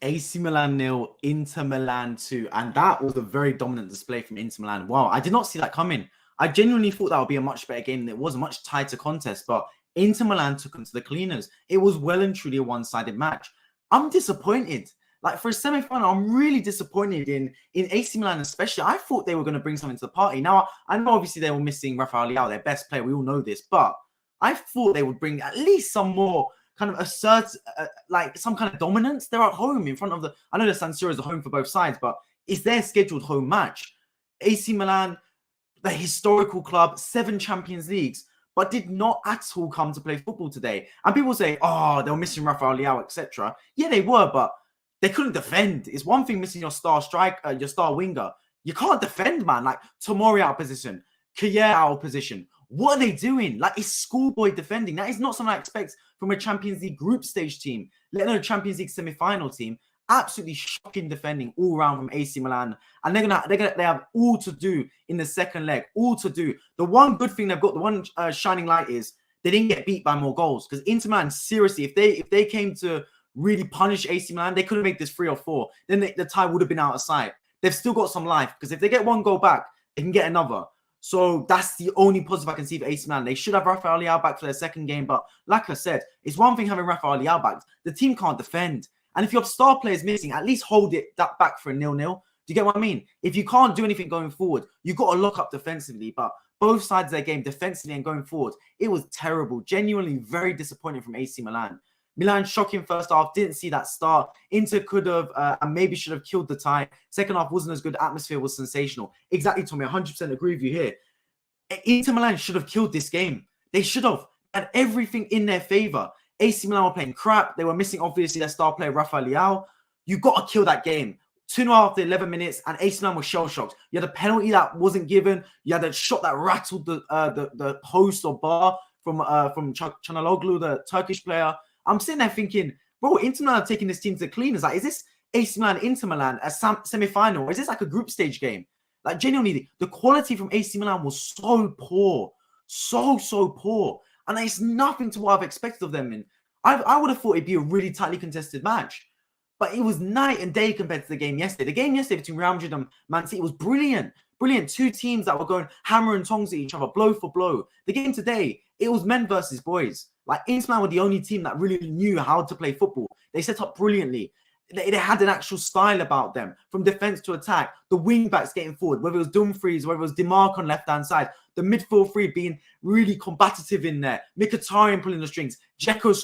AC Milan 0, Inter Milan 2. And that was a very dominant display from Inter Milan. Wow, I did not see that coming. I genuinely thought that would be a much better game. It was a much tighter contest, but Inter Milan took them to the cleaners. It was well and truly a one-sided match. I'm disappointed. Like, for a semi-final, I'm really disappointed in AC Milan especially. I thought they were going to bring something to the party. Now, I know obviously they were missing Rafael Leao, their best player. We all know this. But I thought they would bring at least some more kind of like some kind of dominance. They're at home in front of I know the San Siro is a home for both sides, but it's their scheduled home match. AC Milan, the historical club, 7 Champions Leagues, but did not at all come to play football today. And people say, oh, they were missing Rafael Leao, etc. Yeah, they were, but they couldn't defend. It's one thing missing your star striker, your star winger. You can't defend, man. Like Tomori out of position, Kjaer out of position. What are they doing? Like, it's schoolboy defending. That is not something I expect from a Champions League group stage team, let alone a Champions League semi-final team. Absolutely shocking defending all around from AC Milan, and they have all to do in the second leg. All to do. The one good thing they've got, the one shining light is they didn't get beat by more goals. Because Inter Milan, seriously, if they came to really punish AC Milan, they could have made this 3 or 4. Then the tie would have been out of sight. They've still got some life because if they get one goal back, they can get another. So that's the only positive I can see for AC Milan. They should have Rafael Leao back for their second game. But like I said, it's one thing having Rafael Leao back. The team can't defend. And if your star players missing, at least hold that back for a 0-0. Do you get what I mean? If you can't do anything going forward, you've got to lock up defensively. But both sides of their game, defensively and going forward, it was terrible. Genuinely very disappointing from AC Milan. Milan shocking first half, didn't see that start. Inter could have and maybe should have killed the tie. Second half wasn't as good. Atmosphere was sensational. Exactly, Tommy. 100% agree with you here. Inter Milan should have killed this game. They should have had everything in their favor. AC Milan were playing crap. They were missing, obviously, their star player, Rafael Leao. You got to kill that game. 2-0 after 11 minutes, and AC Milan was shell-shocked. You had a penalty that wasn't given. You had a shot that rattled the post or bar from Çalhanoğlu, the Turkish player. I'm sitting there thinking, bro, Inter Milan are taking this team to the cleaners. Like, is this AC Milan, Inter Milan, a semi-final? Or is this like a group stage game? Like, genuinely, the quality from AC Milan was so poor. So poor. And it's nothing to what I've expected of them. And I would have thought it'd be a really tightly contested match. But it was night and day compared to the game yesterday. The game yesterday between Real Madrid and Man City was brilliant. Brilliant. 2 teams that were going hammer and tongs at each other, blow for blow. The game today, it was men versus boys. Like, Inter Milan were the only team that really knew how to play football. They set up brilliantly. They had an actual style about them, from defense to attack. The wing backs getting forward, whether it was Dumfries, whether it was DeMarco on left-hand side. The midfield 3 being really combative in there. Mkhitaryan pulling the strings. Dzeko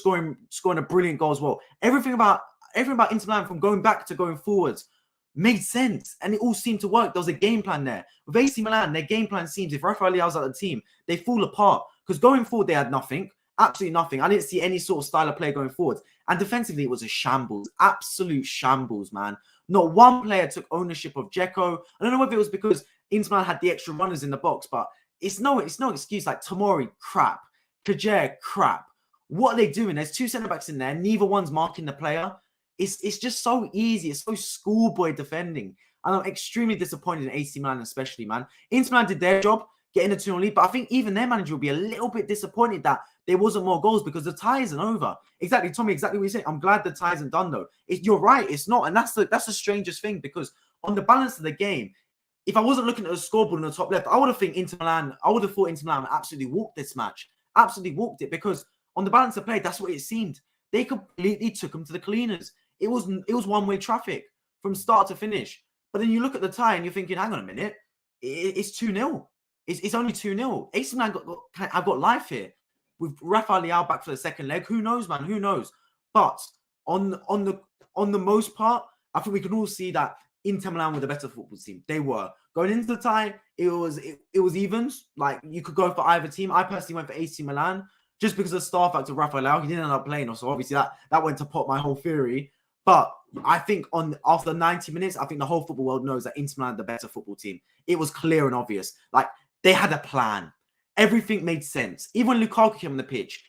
scoring a brilliant goal as well. Everything about Inter Milan, from going back to going forwards, made sense. And it all seemed to work. There was a game plan there. With AC Milan, their game plan seems, if Rafael Leao's at the team, they fall apart. Because going forward, they had nothing. Absolutely nothing. I didn't see any sort of style of play going forward. And defensively, it was a shambles. Absolute shambles, man. Not one player took ownership of Dzeko. I don't know whether it was because Inter Milan had the extra runners in the box, but it's no excuse. Like, Tomori, crap. Kjaer, crap. What are they doing? There's 2 centre-backs in there. Neither one's marking the player. It's just so easy. It's so schoolboy defending. And I'm extremely disappointed in AC Milan especially, man. Inter Milan did their job, getting a 2-0 lead, but I think even their manager will be a little bit disappointed that there wasn't more goals because the tie isn't over. Exactly, Tommy, exactly what you said. I'm glad the tie isn't done, though. You're right, it's not. And that's the strangest thing, because on the balance of the game, if I wasn't looking at the scoreboard on the top left, I would have thought Inter Milan absolutely walked this match. Absolutely walked it, because on the balance of play, that's what it seemed. They completely took them to the cleaners. It was one-way traffic from start to finish. But then you look at the tie and you're thinking, hang on a minute, it's 2-0. It's only 2-0. AC Milan I've got life here. With Rafael Leao back for the second leg, who knows, man? Who knows? But on the most part, I think we can all see that Inter Milan were the better football team. They were. Going into the tie, it was evens. Like, you could go for either team. I personally went for AC Milan just because of the star factor of Rafael Leao. He didn't end up playing, so obviously that went to pot my whole theory. But I think after 90 minutes, I think the whole football world knows that Inter Milan are the better football team. It was clear and obvious. Like, they had a plan. Everything made sense. Even when Lukaku came on the pitch,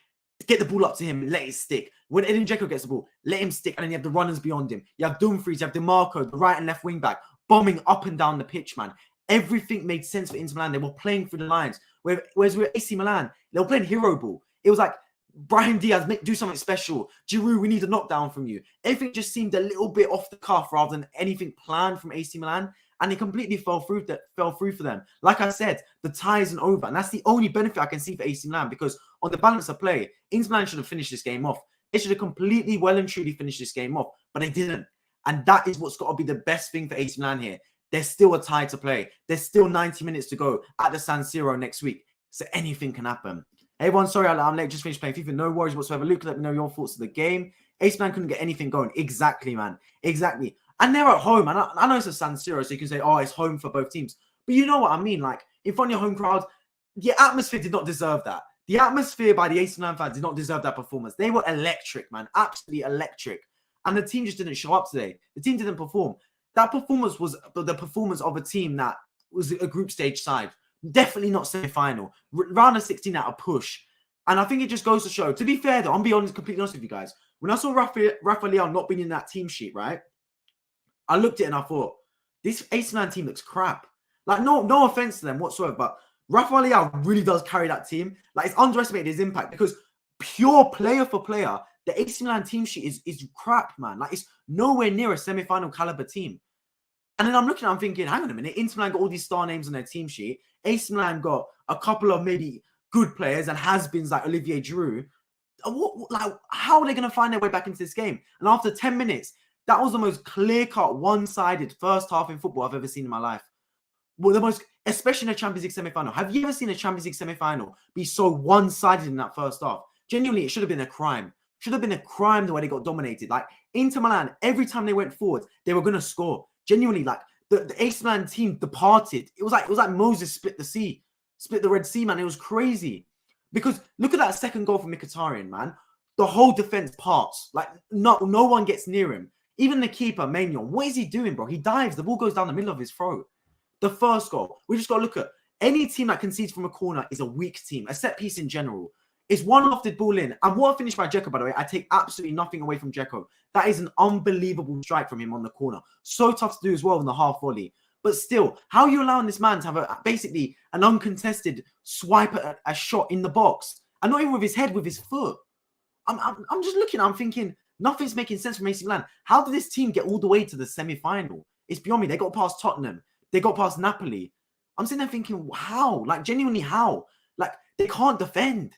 get the ball up to him, let it stick. When Edin Dzeko gets the ball, let him stick, and then you have the runners beyond him. You have Dumfries, you have DeMarco, the right and left wing back, bombing up and down the pitch, man. Everything made sense for Inter Milan. They were playing through the lines. Whereas with AC Milan, they were playing hero ball. It was like Brahim Diaz, do something special. Giroud, we need a knockdown from you. Everything just seemed a little bit off the cuff rather than anything planned from AC Milan. And it completely fell through for them. Like I said, the tie isn't over. And that's the only benefit I can see for AC Milan, because on the balance of play, Inter Milan should have finished this game off. They should have completely well and truly finished this game off, but they didn't. And that is what's got to be the best thing for AC Milan here. There's still a tie to play. There's still 90 minutes to go at the San Siro next week. So anything can happen. Hey, everyone, sorry I'm late. Just finished playing FIFA. No worries whatsoever. Luke, let me know your thoughts of the game. AC Milan couldn't get anything going. Exactly, man. Exactly. And they're at home. And I know it's a San Siro, so you can say, oh, it's home for both teams. But you know what I mean? Like, in front of your home crowd, the atmosphere did not deserve that. The atmosphere by the AC Milan fans did not deserve that performance. They were electric, man. Absolutely electric. And the team just didn't show up today. The team didn't perform. That performance was the performance of a team that was a group stage side. Definitely not semi-final. Round of 16 at a push. And I think it just goes to show. To be fair, though, I'm being honest, completely honest with you guys. When I saw Rafael not being in that team sheet, right? I looked at it and I thought, this AC Milan team looks crap. Like, no offense to them whatsoever, but Rafael really does carry that team. Like, it's underestimated his impact, because pure player for player, the AC Milan team sheet is crap, man. Like, it's nowhere near a semi-final caliber team. And then I'm looking at it, I'm thinking, hang on a minute, Inter Milan got all these star names on their team sheet. AC Milan got a couple of maybe good players and has-beens like Olivier Giroud. Like, how are they going to find their way back into this game? And after 10 minutes, that was the most clear-cut, one-sided first half in football I've ever seen in my life. Well, the most, especially in a Champions League semi-final. Have you ever seen a Champions League semi-final be so one-sided in that first half? Genuinely, it should have been a crime. Should have been a crime the way they got dominated. Like, Inter Milan, every time they went forward, they were going to score. Genuinely, like, the AC Milan team departed. It was like Moses split the Red Sea, man. It was crazy. Because look at that second goal from Mkhitaryan, man. The whole defense parts. Like, no one gets near him. Even the keeper, Maignan, what is he doing, bro? He dives. The ball goes down the middle of his throat. The first goal, we just got to look at any team that concedes from a corner is a weak team, a set piece in general. It's one lofted ball in. And what a finish by Dzeko, by the way. I take absolutely nothing away from Dzeko. That is an unbelievable strike from him on the corner. So tough to do as well in the half volley. But still, how are you allowing this man to have basically an uncontested swipe at a shot in the box? And not even with his head, with his foot. I'm just looking, I'm thinking, nothing's making sense from AC Milan. How did this team get all the way to the semi-final? It's beyond me. They got past Tottenham. They got past Napoli. I'm sitting there thinking, how? Like, genuinely, how? Like, they can't defend.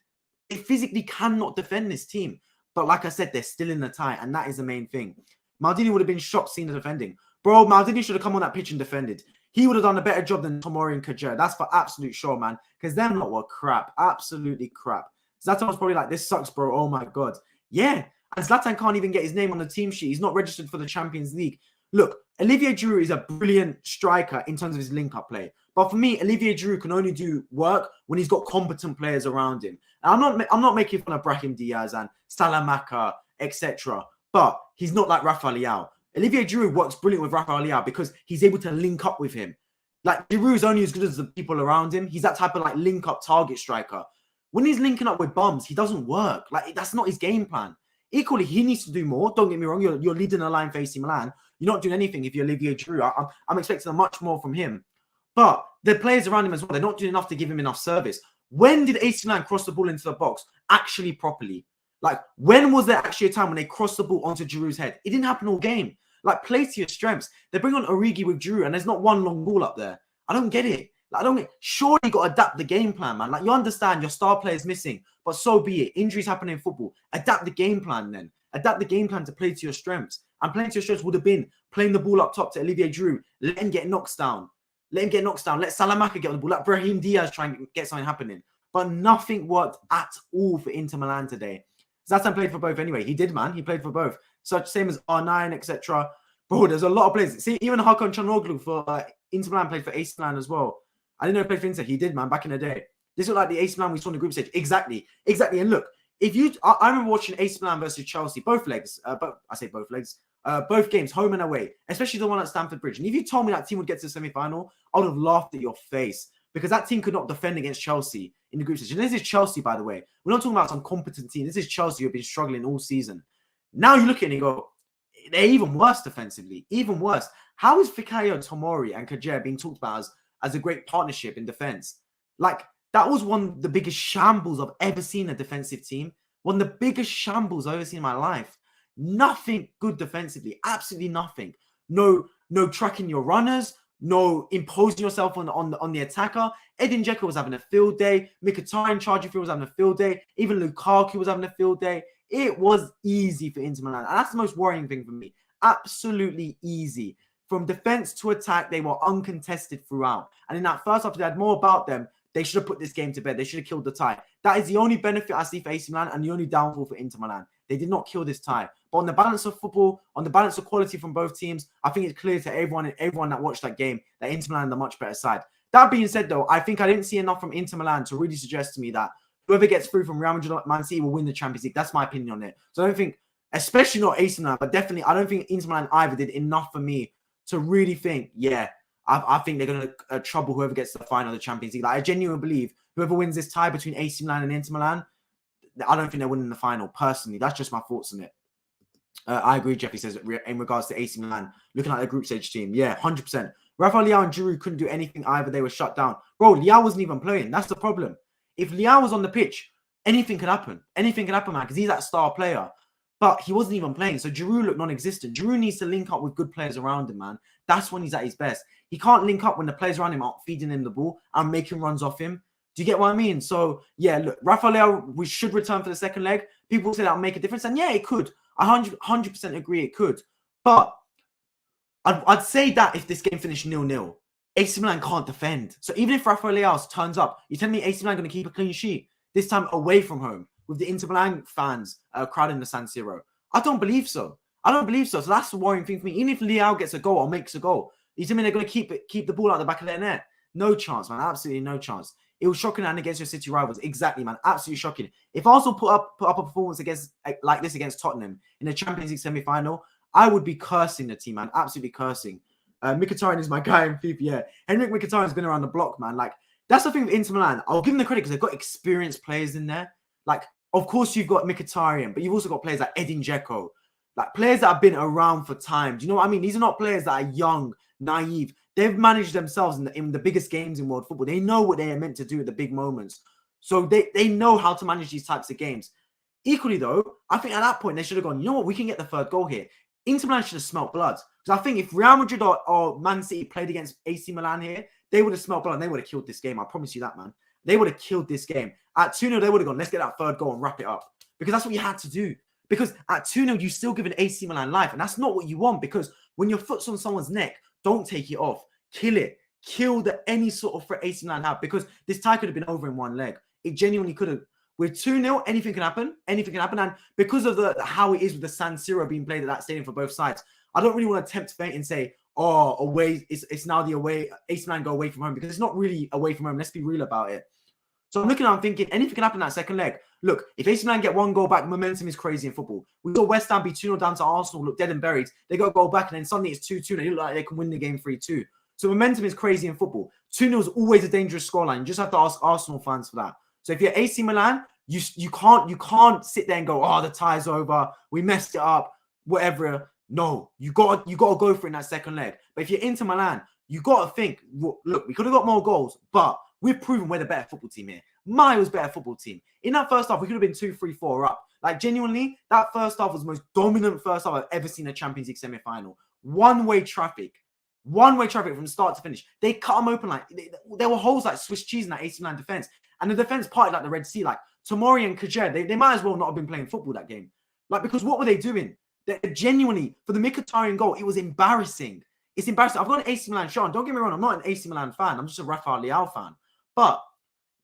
They physically cannot defend this team. But like I said, they're still in the tie, and that is the main thing. Maldini would have been shocked seeing the defending. Bro, Maldini should have come on that pitch and defended. He would have done a better job than Tomori and Kajer. That's for absolute sure, man. Because them lot were crap. Absolutely crap. Zlatan was probably like, this sucks, bro. Oh, my God. Yeah. And Zlatan can't even get his name on the team sheet. He's not registered for the Champions League. Look, Olivier Giroud is a brilliant striker in terms of his link-up play. But for me, Olivier Giroud can only do work when he's got competent players around him. And I'm not making fun of Brahim Diaz and Salamaka, etc. But he's not like Rafael. Olivier Giroud works brilliant with Rafael because he's able to link up with him. Like, Giroud's only as good as the people around him. He's that type of like link-up target striker. When he's linking up with bums, he doesn't work. Like, that's not his game plan. Equally, he needs to do more. Don't get me wrong. You're leading a line for AC Milan. You're not doing anything if you're Olivier Giroud. I'm expecting much more from him. But the players around him as well, they're not doing enough to give him enough service. When did AC Milan cross the ball into the box actually properly? Like, when was there actually a time when they crossed the ball onto Giroud's head? It didn't happen all game. Like, play to your strengths. They bring on Origi with Giroud, and there's not one long ball up there. I don't get it. Like, surely you got to adapt the game plan, man. Like, you understand your star player's missing, but so be it. Injuries happen in football. Adapt the game plan then. Adapt the game plan to play to your strengths. And playing to your strengths would have been playing the ball up top to Olivier Giroud. Let him get knocks down. Let Salamaka get on the ball. Let Brahim Diaz try and get something happening. But nothing worked at all for Inter Milan today. Zlatan played for both anyway. He did, man. He played for both. Such same as R9, etc. Bro, there's a lot of players. See, even Hakan Çalhanoğlu for Inter Milan played for AC Milan as well. I didn't know he played for Inter. He did, man, back in the day. This looked like the AC Milan we saw in the group stage. Exactly. And look, I remember watching AC Milan versus Chelsea, both legs. Both games, home and away, especially the one at Stamford Bridge. And if you told me that team would get to the semi-final, I would have laughed at your face because that team could not defend against Chelsea in the group stage. And this is Chelsea, by the way. We're not talking about some competent team. This is Chelsea who have been struggling all season. Now you look at it and you go, they're even worse defensively, even worse. How is Fikayo, Tomori, and Kajer being talked about as a great partnership in defense? Like, that was one of the biggest shambles I've ever seen a defensive team. One of the biggest shambles I've ever seen in my life. Nothing good defensively. Absolutely nothing. No tracking your runners. No imposing yourself on the attacker. Edin Dzeko was having a field day. Mkhitaryan charging through was having a field day. Even Lukaku was having a field day. It was easy for Inter Milan. And that's the most worrying thing for me. Absolutely easy. From defense to attack, they were uncontested throughout. And in that first half, they had more about them. They should have put this game to bed. They should have killed the tie. That is the only benefit I see for AC Milan and the only downfall for Inter Milan. They did not kill this tie. But on the balance of football, on the balance of quality from both teams, I think it's clear to everyone that watched that game that Inter Milan are the much better side. That being said, though, I think I didn't see enough from Inter Milan to really suggest to me that whoever gets through from Real Madrid or Man City will win the Champions League. That's my opinion on it. So I don't think, especially not AC Milan, but definitely, I don't think Inter Milan either did enough for me to really think, yeah, I think they're going to trouble whoever gets to the final of the Champions League. Like, I genuinely believe whoever wins this tie between AC Milan and Inter Milan, I don't think they're winning the final, personally. That's just my thoughts on it. I agree, Jeffy says, in regards to AC Milan, looking at the group stage team. Yeah, 100%. Rafael Leao and Giroud couldn't do anything either. They were shut down. Bro, Leao wasn't even playing. That's the problem. If Leao was on the pitch, anything could happen. Anything could happen, man, because he's that star player. But he wasn't even playing. So Giroud looked non-existent. Giroud needs to link up with good players around him, man. That's when he's at his best. He can't link up when the players around him aren't feeding him the ball and making runs off him. Do you get what I mean? So, yeah, look, Rafael Leao, we should return for the second leg. People say that'll make a difference. And yeah, it could. I 100% agree it could. But I'd say that if this game finished 0-0, AC Milan can't defend. So even if Rafael Leao turns up, you're telling me AC Milan going to keep a clean sheet? This time away from home, with the Inter Milan fans crowding the San Siro. I don't believe so. I don't believe so. So that's the worrying thing for me. Even if Leao gets a goal or makes a goal, you tell me they're going to keep the ball out the back of their net? No chance, man. Absolutely no chance. It was shocking and against your City rivals. Exactly, man. Absolutely shocking. If Arsenal put up a performance like this against Tottenham in the Champions League semi-final, I would be cursing the team, man. Absolutely cursing. Mkhitaryan is my guy in FIFA. Yeah, Henrick Mkhitaryan's been around the block, man. Like, that's the thing with Inter Milan. I'll give them the credit because they've got experienced players in there. Like, of course you've got Mkhitaryan, but you've also got players like Edin Dzeko, like players that have been around for time. Do you know what I mean? These are not players that are young, naive. They've managed themselves in the biggest games in world football. They know what they are meant to do at the big moments. So they know how to manage these types of games. Equally, though, I think at that point, they should have gone, you know what, we can get the third goal here. Inter Milan should have smelt blood. Because I think if Real Madrid or Man City played against AC Milan here, they would have smelt blood and they would have killed this game. I promise you that, man. They would have killed this game. At 2-0, they would have gone, let's get that third goal and wrap it up. Because that's what you had to do. Because at 2-0, you still give an AC Milan life. And that's not what you want. Because when your foot's on someone's neck, don't take it off. Kill it. Kill any sort of threat AC Milan have. Because this tie could have been over in one leg. It genuinely could have. With 2-0, anything can happen. Anything can happen. And because of how it is with the San Siro being played at that stadium for both sides, I don't really want to tempt fate and say, oh, away, it's now the away, AC Milan go away from home. Because it's not really away from home. Let's be real about it. So I'm looking at it, I'm thinking, anything can happen in that second leg. Look, if AC Milan get one goal back, momentum is crazy in football. We saw West Ham be 2-0 down to Arsenal, look dead and buried. They got a goal back, and then suddenly it's 2-2, and they look like they can win the game 3-2. So momentum is crazy in football. 2-0 is always a dangerous scoreline. You just have to ask Arsenal fans for that. So if you're AC Milan, you can't sit there and go, oh, the tie's over, we messed it up, whatever. No, you got to go for it in that second leg. But if you're Inter Milan, you got to think, look, we could have got more goals, but we've proven we're the better football team here. Miles better football team. In that first half, we could have been 2-3-4 up. Like, genuinely, that first half was the most dominant first half I've ever seen in a Champions League semi-final. One-way traffic. One-way traffic from start to finish. They cut them open like... There were holes like Swiss cheese in that AC Milan defense. And the defense parted like the Red Sea. Like, Tomori and Kajer, they might as well not have been playing football that game. Like, because what were they doing? They genuinely, for the Mkhitaryan goal, it was embarrassing. It's embarrassing. I've got an AC Milan shirt on. Don't get me wrong, I'm not an AC Milan fan. I'm just a Rafael Leao fan. But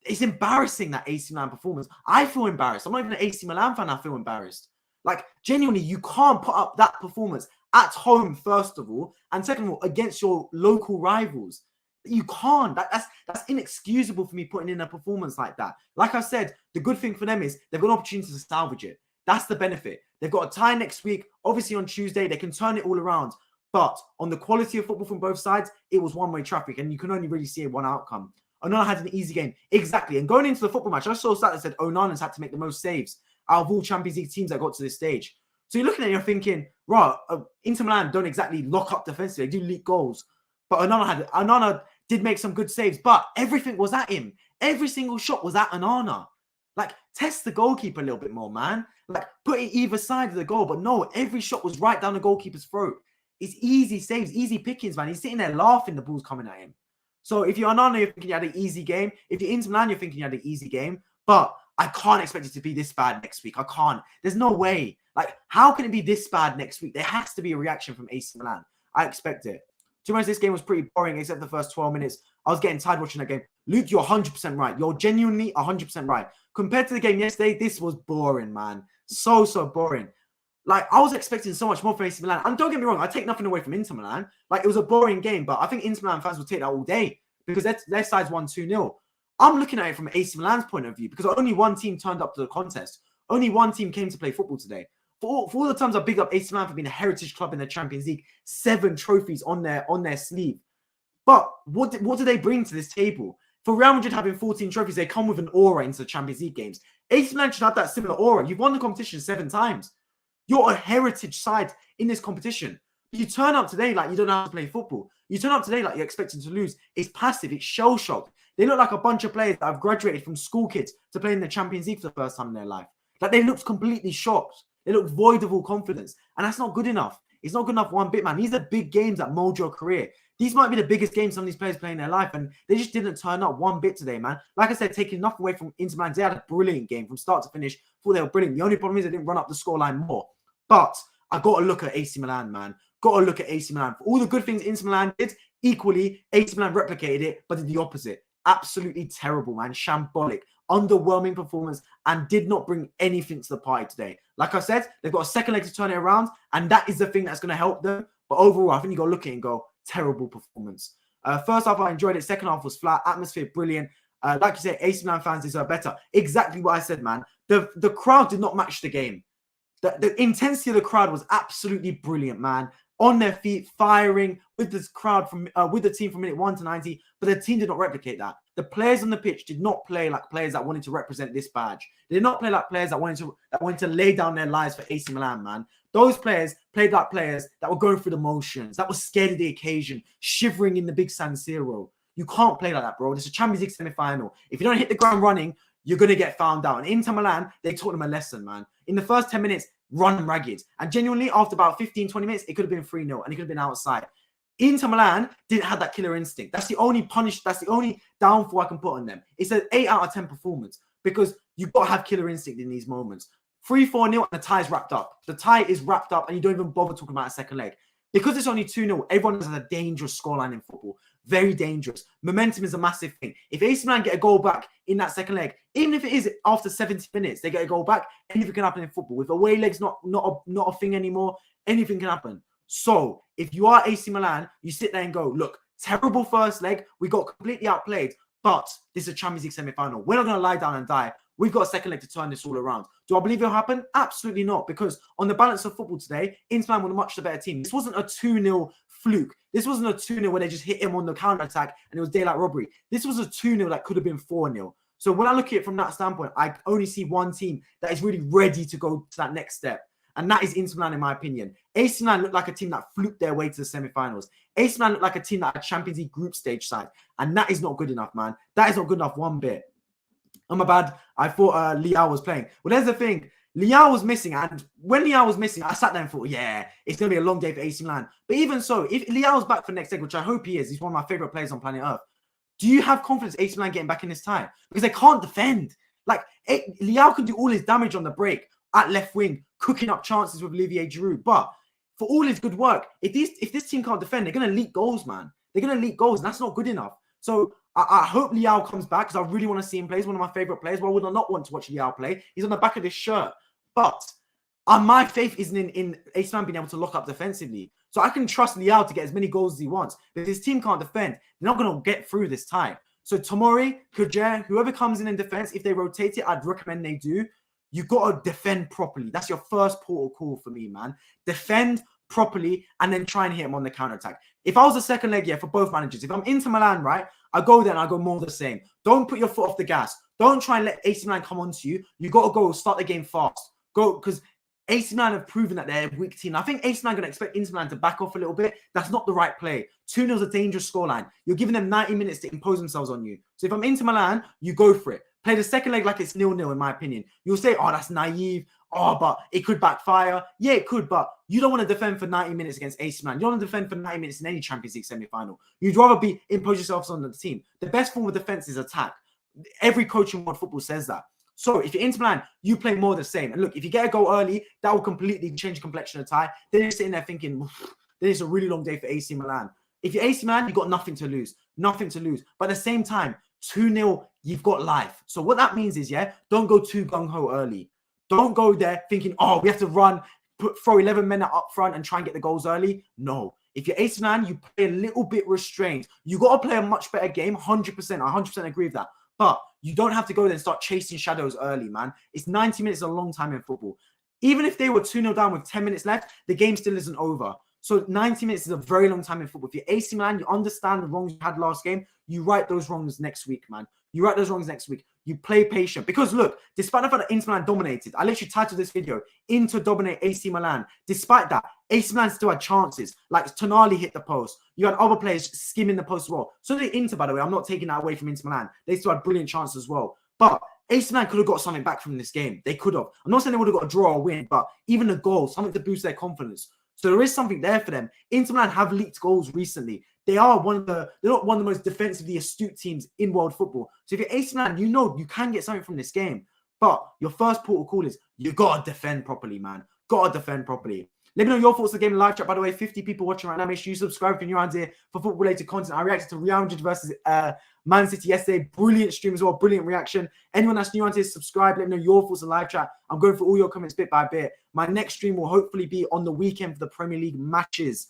it's embarrassing, that AC Milan performance. I feel embarrassed. I'm not even an AC Milan fan. I feel embarrassed. Like, genuinely, you can't put up that performance at home, first of all, and second of all, against your local rivals. You can't. That's inexcusable for me putting in a performance like that. Like I said, the good thing for them is they've got an opportunity to salvage it. That's the benefit. They've got a tie next week. Obviously, on Tuesday, they can turn it all around. But on the quality of football from both sides, it was one-way traffic, and you can only really see one outcome. Onana had an easy game. Exactly. And going into the football match, I saw a stat that said Onana's had to make the most saves out of all Champions League teams that got to this stage. So you're looking at it, you're thinking, right, Inter Milan don't exactly lock up defensively. They do leak goals. But Onana did make some good saves, but everything was at him. Every single shot was at Onana. Like, test the goalkeeper a little bit more, man. Like, put it either side of the goal. But no, every shot was right down the goalkeeper's throat. It's easy saves, easy pickings, man. He's sitting there laughing, the ball's coming at him. So if you're Onana, you're thinking you had an easy game. If you're Inter Milan, you're thinking you had an easy game. But I can't expect it to be this bad next week. I can't. There's no way. Like, how can it be this bad next week? There has to be a reaction from AC Milan. I expect it. To be honest, this game was pretty boring except the first 12 minutes. I was getting tired watching that game. Luke, you're 100% right. You're genuinely 100% right. Compared to the game yesterday, this was boring, man. So boring. Like, I was expecting so much more from AC Milan. And don't get me wrong, I take nothing away from Inter Milan. Like, it was a boring game, but I think Inter Milan fans will take that all day because their side's won 2-0. I'm looking at it from AC Milan's point of view because only one team turned up to the contest. Only one team came to play football today. For all the times I big up AC Milan for being a heritage club in the Champions League, 7 trophies on their sleeve. But what do they bring to this table? For Real Madrid having 14 trophies, they come with an aura into the Champions League games. AC Milan should have that similar aura. You've won the competition 7 times. You're a heritage side in this competition. You turn up today like you don't know how to play football. You turn up today like you're expecting to lose. It's passive. It's shell-shocked. They look like a bunch of players that have graduated from school kids to play in the Champions League for the first time in their life. Like, they looked completely shocked. They look void of all confidence. And that's not good enough. It's not good enough one bit, man. These are big games that mold your career. These might be the biggest games some of these players play in their life, and they just didn't turn up one bit today, man. Like I said, taking enough away from Inter Milan. They had a brilliant game from start to finish. Thought they were brilliant. The only problem is they didn't run up the scoreline more. But I got to look at AC Milan, man. Got to look at AC Milan. For all the good things Inter Milan did, equally, AC Milan replicated it, but did the opposite. Absolutely terrible, man. Shambolic. Underwhelming performance and did not bring anything to the party today. Like I said, they've got a second leg to turn it around, and that is the thing that's going to help them. But overall, I think you got to look at it and go, terrible performance. First half, I enjoyed it. Second half was flat. Atmosphere, brilliant. Like you said, AC Milan fans deserve better. Exactly what I said, man. The crowd did not match the game. The intensity of the crowd was absolutely brilliant, man. On their feet, firing with this crowd with the team from minute 1 to 90, but the team did not replicate that. The players on the pitch did not play like players that wanted to represent this badge. They did not play like players that wanted to lay down their lives for AC Milan, man. Those players played like players that were going through the motions, that were scared of the occasion, shivering in the big San Siro. You can't play like that, bro. It's a Champions League semi-final. If you don't hit the ground running, you're going to get found out. And Inter Milan, they taught them a lesson, man. In the first 10 minutes, run ragged. And genuinely, after about 15, 20 minutes, it could have been 3-0 and it could have been outside. Inter Milan didn't have that killer instinct. That's the only downfall I can put on them. It's an 8 out of 10 performance because you've got to have killer instinct in these moments. 3-4-0 and the tie is wrapped up. The tie is wrapped up and you don't even bother talking about a second leg. Because it's only 2-0, everyone has a dangerous scoreline in football. Very dangerous. Momentum is a massive thing. If AC Milan get a goal back in that second leg, even if it is after 70 minutes, they get a goal back, anything can happen in football. With away legs not a thing anymore, anything can happen. So if you are AC Milan, you sit there and go, look, terrible first leg. We got completely outplayed, but this is a Champions League semi-final. We're not going to lie down and die. We've got a second leg to turn this all around. Do I believe it'll happen? Absolutely not. Because on the balance of football today, Inter Milan were much the better team. This wasn't a 2-0 fluke. This wasn't a 2-0 where they just hit him on the counter-attack and it was daylight robbery. This was a 2-0 that could have been 4-0. So when I look at it from that standpoint, I only see one team that is really ready to go to that next step. And that is Inter Milan, in my opinion. AC Milan looked like a team that fluked their way to the semi-finals. AC Milan looked like a team that had Champions League group stage side. And that is not good enough, man. That is not good enough one bit. Oh, my bad. I thought Leao was playing. Well, there's the thing. Leao was missing. And when Leao was missing, I sat there and thought, yeah, it's going to be a long day for AC Milan. But even so, if Leao's back for next leg, which I hope he is, he's one of my favourite players on planet Earth. Do you have confidence AC Milan getting back in this tie? Because they can't defend. Like, Leao can do all his damage on the break at left wing, cooking up chances with Olivier Giroud. But for all his good work, if this team can't defend, they're going to leak goals, man. They're going to leak goals, and that's not good enough. So I hope Leao comes back because I really want to see him play. He's one of my favourite players. Why would I not want to watch Leao play? He's on the back of this shirt. But my faith isn't in AC Milan being able to lock up defensively. So I can trust Leao to get as many goals as he wants. But if his team can't defend, they're not going to get through this tie. So Tomori, Kujer, whoever comes in defence, if they rotate it, I'd recommend they do. You got to defend properly. That's your first port of call for me, man. Defend properly and then try and hit him on the counter-attack. If I was a second leg, for both managers, if I'm Inter Milan, right, I go there and I go more of the same. Don't put your foot off the gas. Don't try and let AC Milan come onto you. You got to go start the game fast. Go, because AC Milan have proven that they're a weak team. I think AC Milan are going to expect Inter Milan to back off a little bit. That's not the right play. 2-0 is a dangerous scoreline. You're giving them 90 minutes to impose themselves on you. So if I'm Inter Milan, you go for it. Play the second leg like it's 0-0, in my opinion. You'll say, oh, that's naive. Oh, but it could backfire. Yeah, it could, but you don't want to defend for 90 minutes against AC Milan. You don't want to defend for 90 minutes in any Champions League semi-final. You'd rather impose yourselves on the team. The best form of defense is attack. Every coach in world football says that. So if you're Inter Milan, you play more the same. And look, if you get a goal early, that will completely change the complexion of the tie. Then you're sitting there thinking, then it's a really long day for AC Milan. If you're AC Milan, you've got nothing to lose. Nothing to lose. But at the same time, 2-0, you've got life. So what that means is, don't go too gung-ho early. Don't go there thinking, oh, we have to run, throw 11 men up front and try and get the goals early. No. If you're AC Milan, you play a little bit restrained. You got to play a much better game, 100%. I 100% agree with that. But you don't have to go there and start chasing shadows early, man. It's 90 minutes is a long time in football. Even if they were 2-0 down with 10 minutes left, the game still isn't over. So 90 minutes is a very long time in football. If you're AC Milan, you understand the wrongs you had last game. You right those wrongs next week, man. You right those wrongs next week. You play patient. Because look, despite the fact that Inter Milan dominated, I literally titled this video, Inter dominate AC Milan. Despite that, AC Milan still had chances. Like Tonali hit the post. You had other players skimming the post as well. So did Inter, by the way. I'm not taking that away from Inter Milan. They still had brilliant chances as well. But AC Milan could have got something back from this game. They could have. I'm not saying they would have got a draw or win, but even a goal, something to boost their confidence. So there is something there for them. Inter Milan have leaked goals recently. They're not one of the most defensively astute teams in world football. So if you're AC Milan, you know you can get something from this game. But your first port of call is you gotta defend properly, man. Gotta defend properly. Let me know your thoughts on the game in live chat. By the way, 50 people watching right now. Make sure you subscribe if you're new around here for football-related content. I reacted to Real Madrid versus Man City yesterday. Brilliant stream as well. Brilliant reaction. Anyone that's new around here, subscribe. Let me know your thoughts on live chat. I'm going through all your comments bit by bit. My next stream will hopefully be on the weekend for the Premier League matches.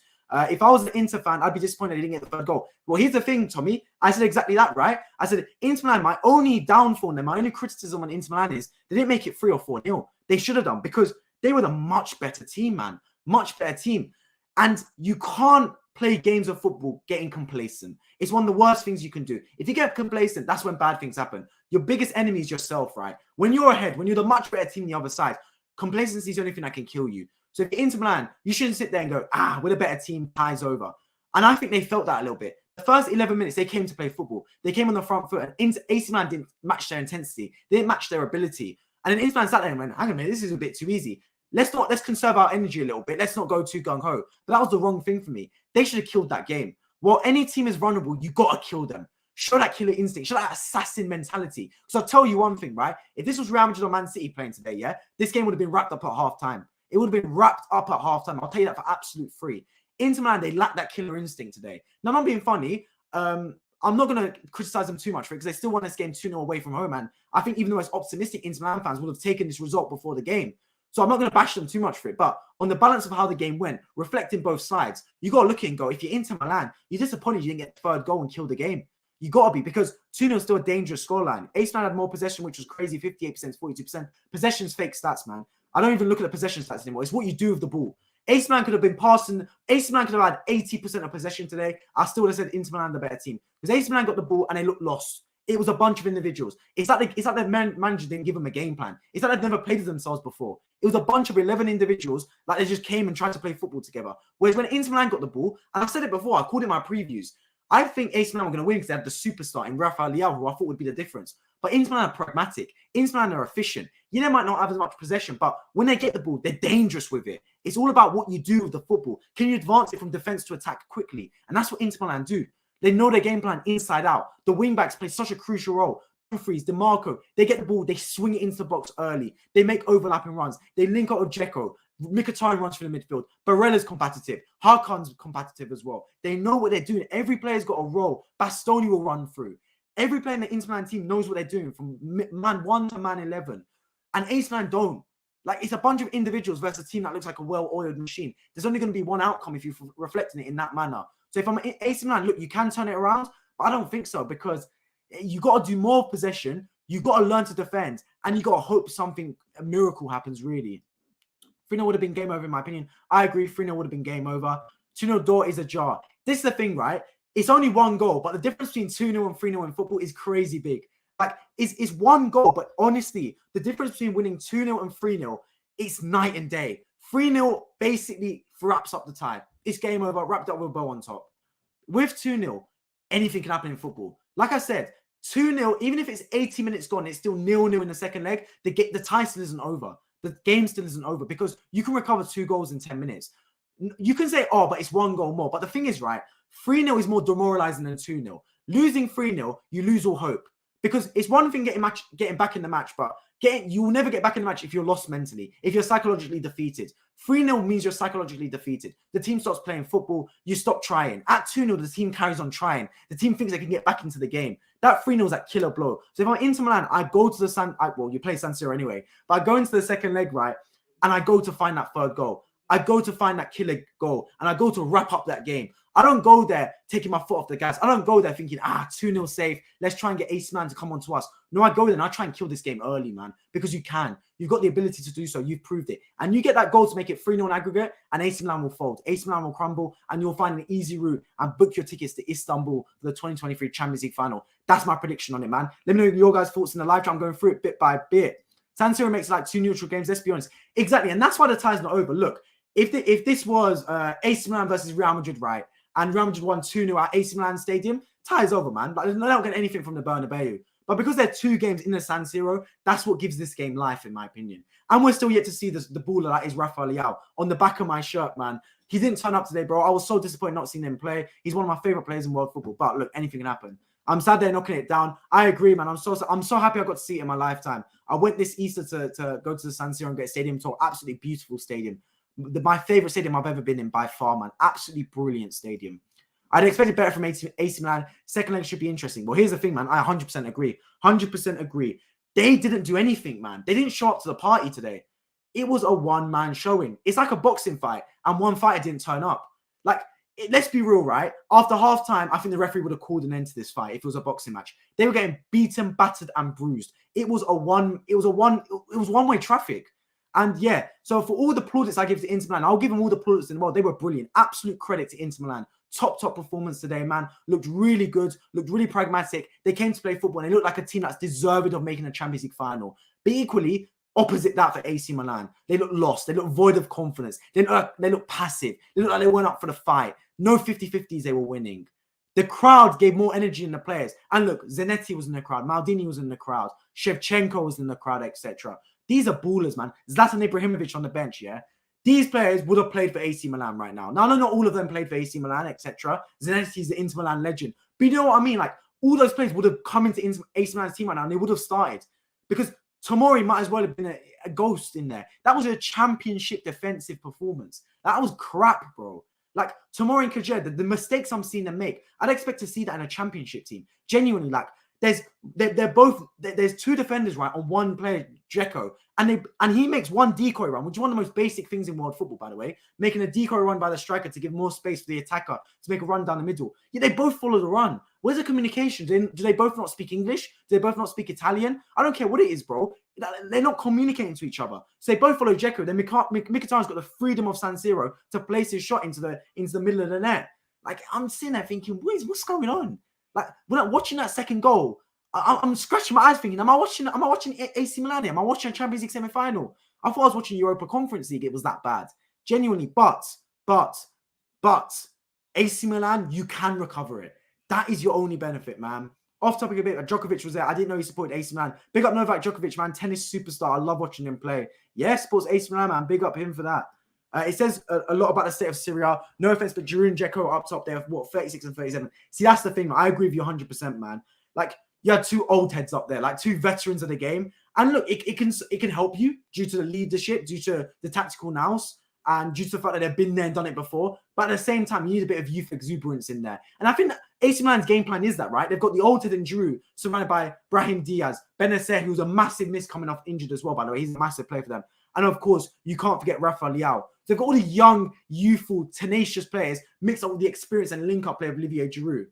If I was an Inter fan, I'd be disappointed they didn't get the third goal. Well, here's the thing, Tommy. I said exactly that, right? I said, Inter Milan, my only downfall and my only criticism on Inter Milan is they didn't make it 3 or 4-0. They should have done because they were the much better team, man. Much better team. And you can't play games of football getting complacent. It's one of the worst things you can do. If you get complacent, that's when bad things happen. Your biggest enemy is yourself, right? When you're ahead, when you're the much better team on the other side, complacency is the only thing that can kill you. So if you're Inter Milan, you shouldn't sit there and go, we're the better team, tie's over. And I think they felt that a little bit. The first 11 minutes, they came to play football. They came on the front foot, and AC Milan didn't match their intensity. They didn't match their ability. And then Inter Milan sat there and went, hang on a minute, this is a bit too easy. Let's conserve our energy a little bit. Let's not go too gung-ho. But that was the wrong thing for me. They should have killed that game. Well, any team is vulnerable, you got to kill them. Show that killer instinct. Show that assassin mentality. So I'll tell you one thing, right? If this was Real Madrid or Man City playing today, this game would have been wrapped up at half-time. It would have been wrapped up at half-time. I'll tell you that for absolute free. Inter Milan, they lack that killer instinct today. Now, I'm not being funny. I'm not going to criticize them too much for it because they still won this game 2-0 away from home. And I think even the most optimistic Inter Milan fans would have taken this result before the game. So I'm not going to bash them too much for it. But on the balance of how the game went, reflecting both sides, you got to look at it and go, if you're Inter Milan, you're disappointed you didn't get the third goal and kill the game. You got to be, because 2-0 is still a dangerous scoreline. AC Milan had more possession, which was crazy, 58%, 42%. Possession's fake stats, man. I don't even look at the possession stats anymore. It's what you do with the ball. AC Milan could have been passing. AC Milan could have had 80% of possession today. I still would have said Inter Milan the better team. Because AC Milan got the ball and they looked lost. It was a bunch of individuals. It's like their manager didn't give them a game plan. It's like they've never played with themselves before. It was a bunch of 11 individuals that they just came and tried to play football together. Whereas when Inter Milan got the ball, and I've said it before, I called it my previews, I think AC Milan were going to win because they had the superstar in Rafael Leao, who I thought would be the difference. But Inter Milan are pragmatic. Inter Milan are efficient. They might not have as much possession, but when they get the ball, they're dangerous with it. It's all about what you do with the football. Can you advance it from defense to attack quickly? And that's what Inter Milan do. They know their game plan inside out. The wing-backs play such a crucial role. Dumfries, DeMarco, they get the ball, they swing it into the box early. They make overlapping runs. They link up with Dzeko. Mkhitaryan runs for the midfield. Barella's competitive. Hakan's competitive as well. They know what they're doing. Every player's got a role. Bastoni will run through. Every player in the Inter Milan team knows what they're doing from man 1 to man 11. And AC Milan don't. Like, it's a bunch of individuals versus a team that looks like a well-oiled machine. There's only going to be one outcome if you're reflecting it in that manner. So if I'm AC Milan, look, you can turn it around, but I don't think so, because you got to do more possession. You got to learn to defend, and you got to hope a miracle happens, really. 3-0 would have been game over, in my opinion. I agree, 3-0 would have been game over. 2-0 door is ajar. This is the thing, right? It's only one goal, but the difference between 2-0 and 3-0 in football is crazy big. Like, it's one goal, but honestly, the difference between winning 2-0 and 3-0, it's night and day. 3-0 basically wraps up the tie. It's game over, wrapped up with a bow on top. With 2-0, anything can happen in football. Like I said, 2-0, even if it's 80 minutes gone, it's still 0-0 in the second leg. The tie still isn't over. The game still isn't over because you can recover 2 goals in 10 minutes. You can say, oh, but it's 1 goal more. But the thing is, right, 3-0 is more demoralizing than 2-0. Losing 3-0, you lose all hope. Because it's one thing getting back in the match, but you will never get back in the match if you're lost mentally, if you're psychologically defeated. 3-0 means you're psychologically defeated. The team stops playing football. You stop trying. At 2-0, the team carries on trying. The team thinks they can get back into the game. That 3-0 is that killer blow. So if I'm Inter Milan, I go to the well, you play San Siro anyway, but I go into the second leg, right, and I go to find that third goal. I go to find that killer goal, and I go to wrap up that game. I don't go there taking my foot off the gas. I don't go there thinking, 2-0 safe. Let's try and get AC Milan to come on to us. No, I go there and I try and kill this game early, man, because you can. You've got the ability to do so. You've proved it. And you get that goal to make it 3-0 in aggregate, and AC Milan will fold. AC Milan will crumble, and you'll find an easy route and book your tickets to Istanbul for the 2023 Champions League final. That's my prediction on it, man. Let me know your guys' thoughts in the live chat. I'm going through it bit by bit. San Siro makes like 2 neutral games. Let's be honest. Exactly. And that's why the tie's not over. Look, if this was AC Milan versus Real Madrid, right, and Real Madrid won 2-0 at AC Milan Stadium, tie is over, man. Like, they're not getting anything from the Bernabeu. But because they're 2 games in the San Siro, that's what gives this game life, in my opinion. And we're still yet to see the baller that is Rafael Leao on the back of my shirt, man. He didn't turn up today, bro. I was so disappointed not seeing him play. He's one of my favorite players in world football. But look, anything can happen. I'm sad they're knocking it down. I agree, man. I'm so happy I got to see it in my lifetime. I went this Easter to go to the San Siro and get a stadium tour. Absolutely beautiful stadium. My favorite stadium I've ever been in by far, man. Absolutely brilliant stadium. I'd expected better from AC Milan. Second leg should be interesting. Well, here's the thing, man. I 100% agree. 100% agree. They didn't do anything, man. They didn't show up to the party today. It was a one-man showing. It's like a boxing fight, and one fighter didn't turn up. Like, let's be real, right? After halftime, I think the referee would have called an end to this fight if it was a boxing match. They were getting beaten, battered, and bruised. It was one-way traffic. And yeah, so for all the plaudits I give to Inter Milan, I'll give them all the plaudits in the world. They were brilliant. Absolute credit to Inter Milan. Top performance today, man. Looked really good. Looked really pragmatic. They came to play football, and they looked like a team that's deserving of making a Champions League final. But equally, opposite that for AC Milan. They look lost. They look void of confidence. They look passive. They look like they weren't up for the fight. No 50-50s they were winning. The crowd gave more energy than the players. And look, Zanetti was in the crowd. Maldini was in the crowd. Shevchenko was in the crowd, etc. These are ballers, man. Zlatan Ibrahimovic on the bench, yeah? These players would have played for AC Milan right now. Now, not all of them played for AC Milan, etc. Zanetti's the Inter Milan legend. But you know what I mean? Like, all those players would have come into AC Milan's team right now, and they would have started. Because Tomori might as well have been a ghost in there. That was a championship defensive performance. That was crap, bro. Like, Tomori and Kajer, the mistakes I'm seeing them make, I'd expect to see that in a championship team. Genuinely, like, there's 2 defenders, right, on one player, Dzeko, and he makes one decoy run, which is one of the most basic things in world football, by the way, making a decoy run by the striker to give more space for the attacker to make a run down the middle. Yeah, they both follow the run. Where's the communication? Do they both not speak English? Do they both not speak Italian? I don't care what it is, bro. They're not communicating to each other. So they both follow Dzeko. Then Mkhitaryan's got the freedom of San Siro to place his shot into the middle of the net. Like, I'm sitting there thinking, what's going on? Like, when I'm watching that second goal, I'm scratching my eyes thinking, am I watching AC Milan? Am I watching a Champions League semi-final? I thought I was watching Europa Conference League. It was that bad. Genuinely. But AC Milan, you can recover it. That is your only benefit, man. Off topic a bit, Djokovic was there. I didn't know he supported AC Milan. Big up Novak Djokovic, man. Tennis superstar. I love watching him play. Yeah, supports AC Milan, man. Big up him for that. It says a lot about the state of Syria. No offense, but Giroud and Dzeko up top there, 36 and 37. See, that's the thing, man. I agree with you 100%, man. Like, you had 2 old heads up there, like 2 veterans of the game. And look, it can help you due to the leadership, due to the tactical nous, and due to the fact that they've been there and done it before. But at the same time, you need a bit of youth exuberance in there. And I think that AC Milan's game plan is that, right? They've got the old head and Giroud surrounded by Brahim Diaz, Benacer, who's a massive miss coming off injured as well, by the way. He's a massive player for them. And of course, you can't forget Rafael Leao. They've got all the young, youthful, tenacious players mixed up with the experience and link-up play of Olivier Giroud.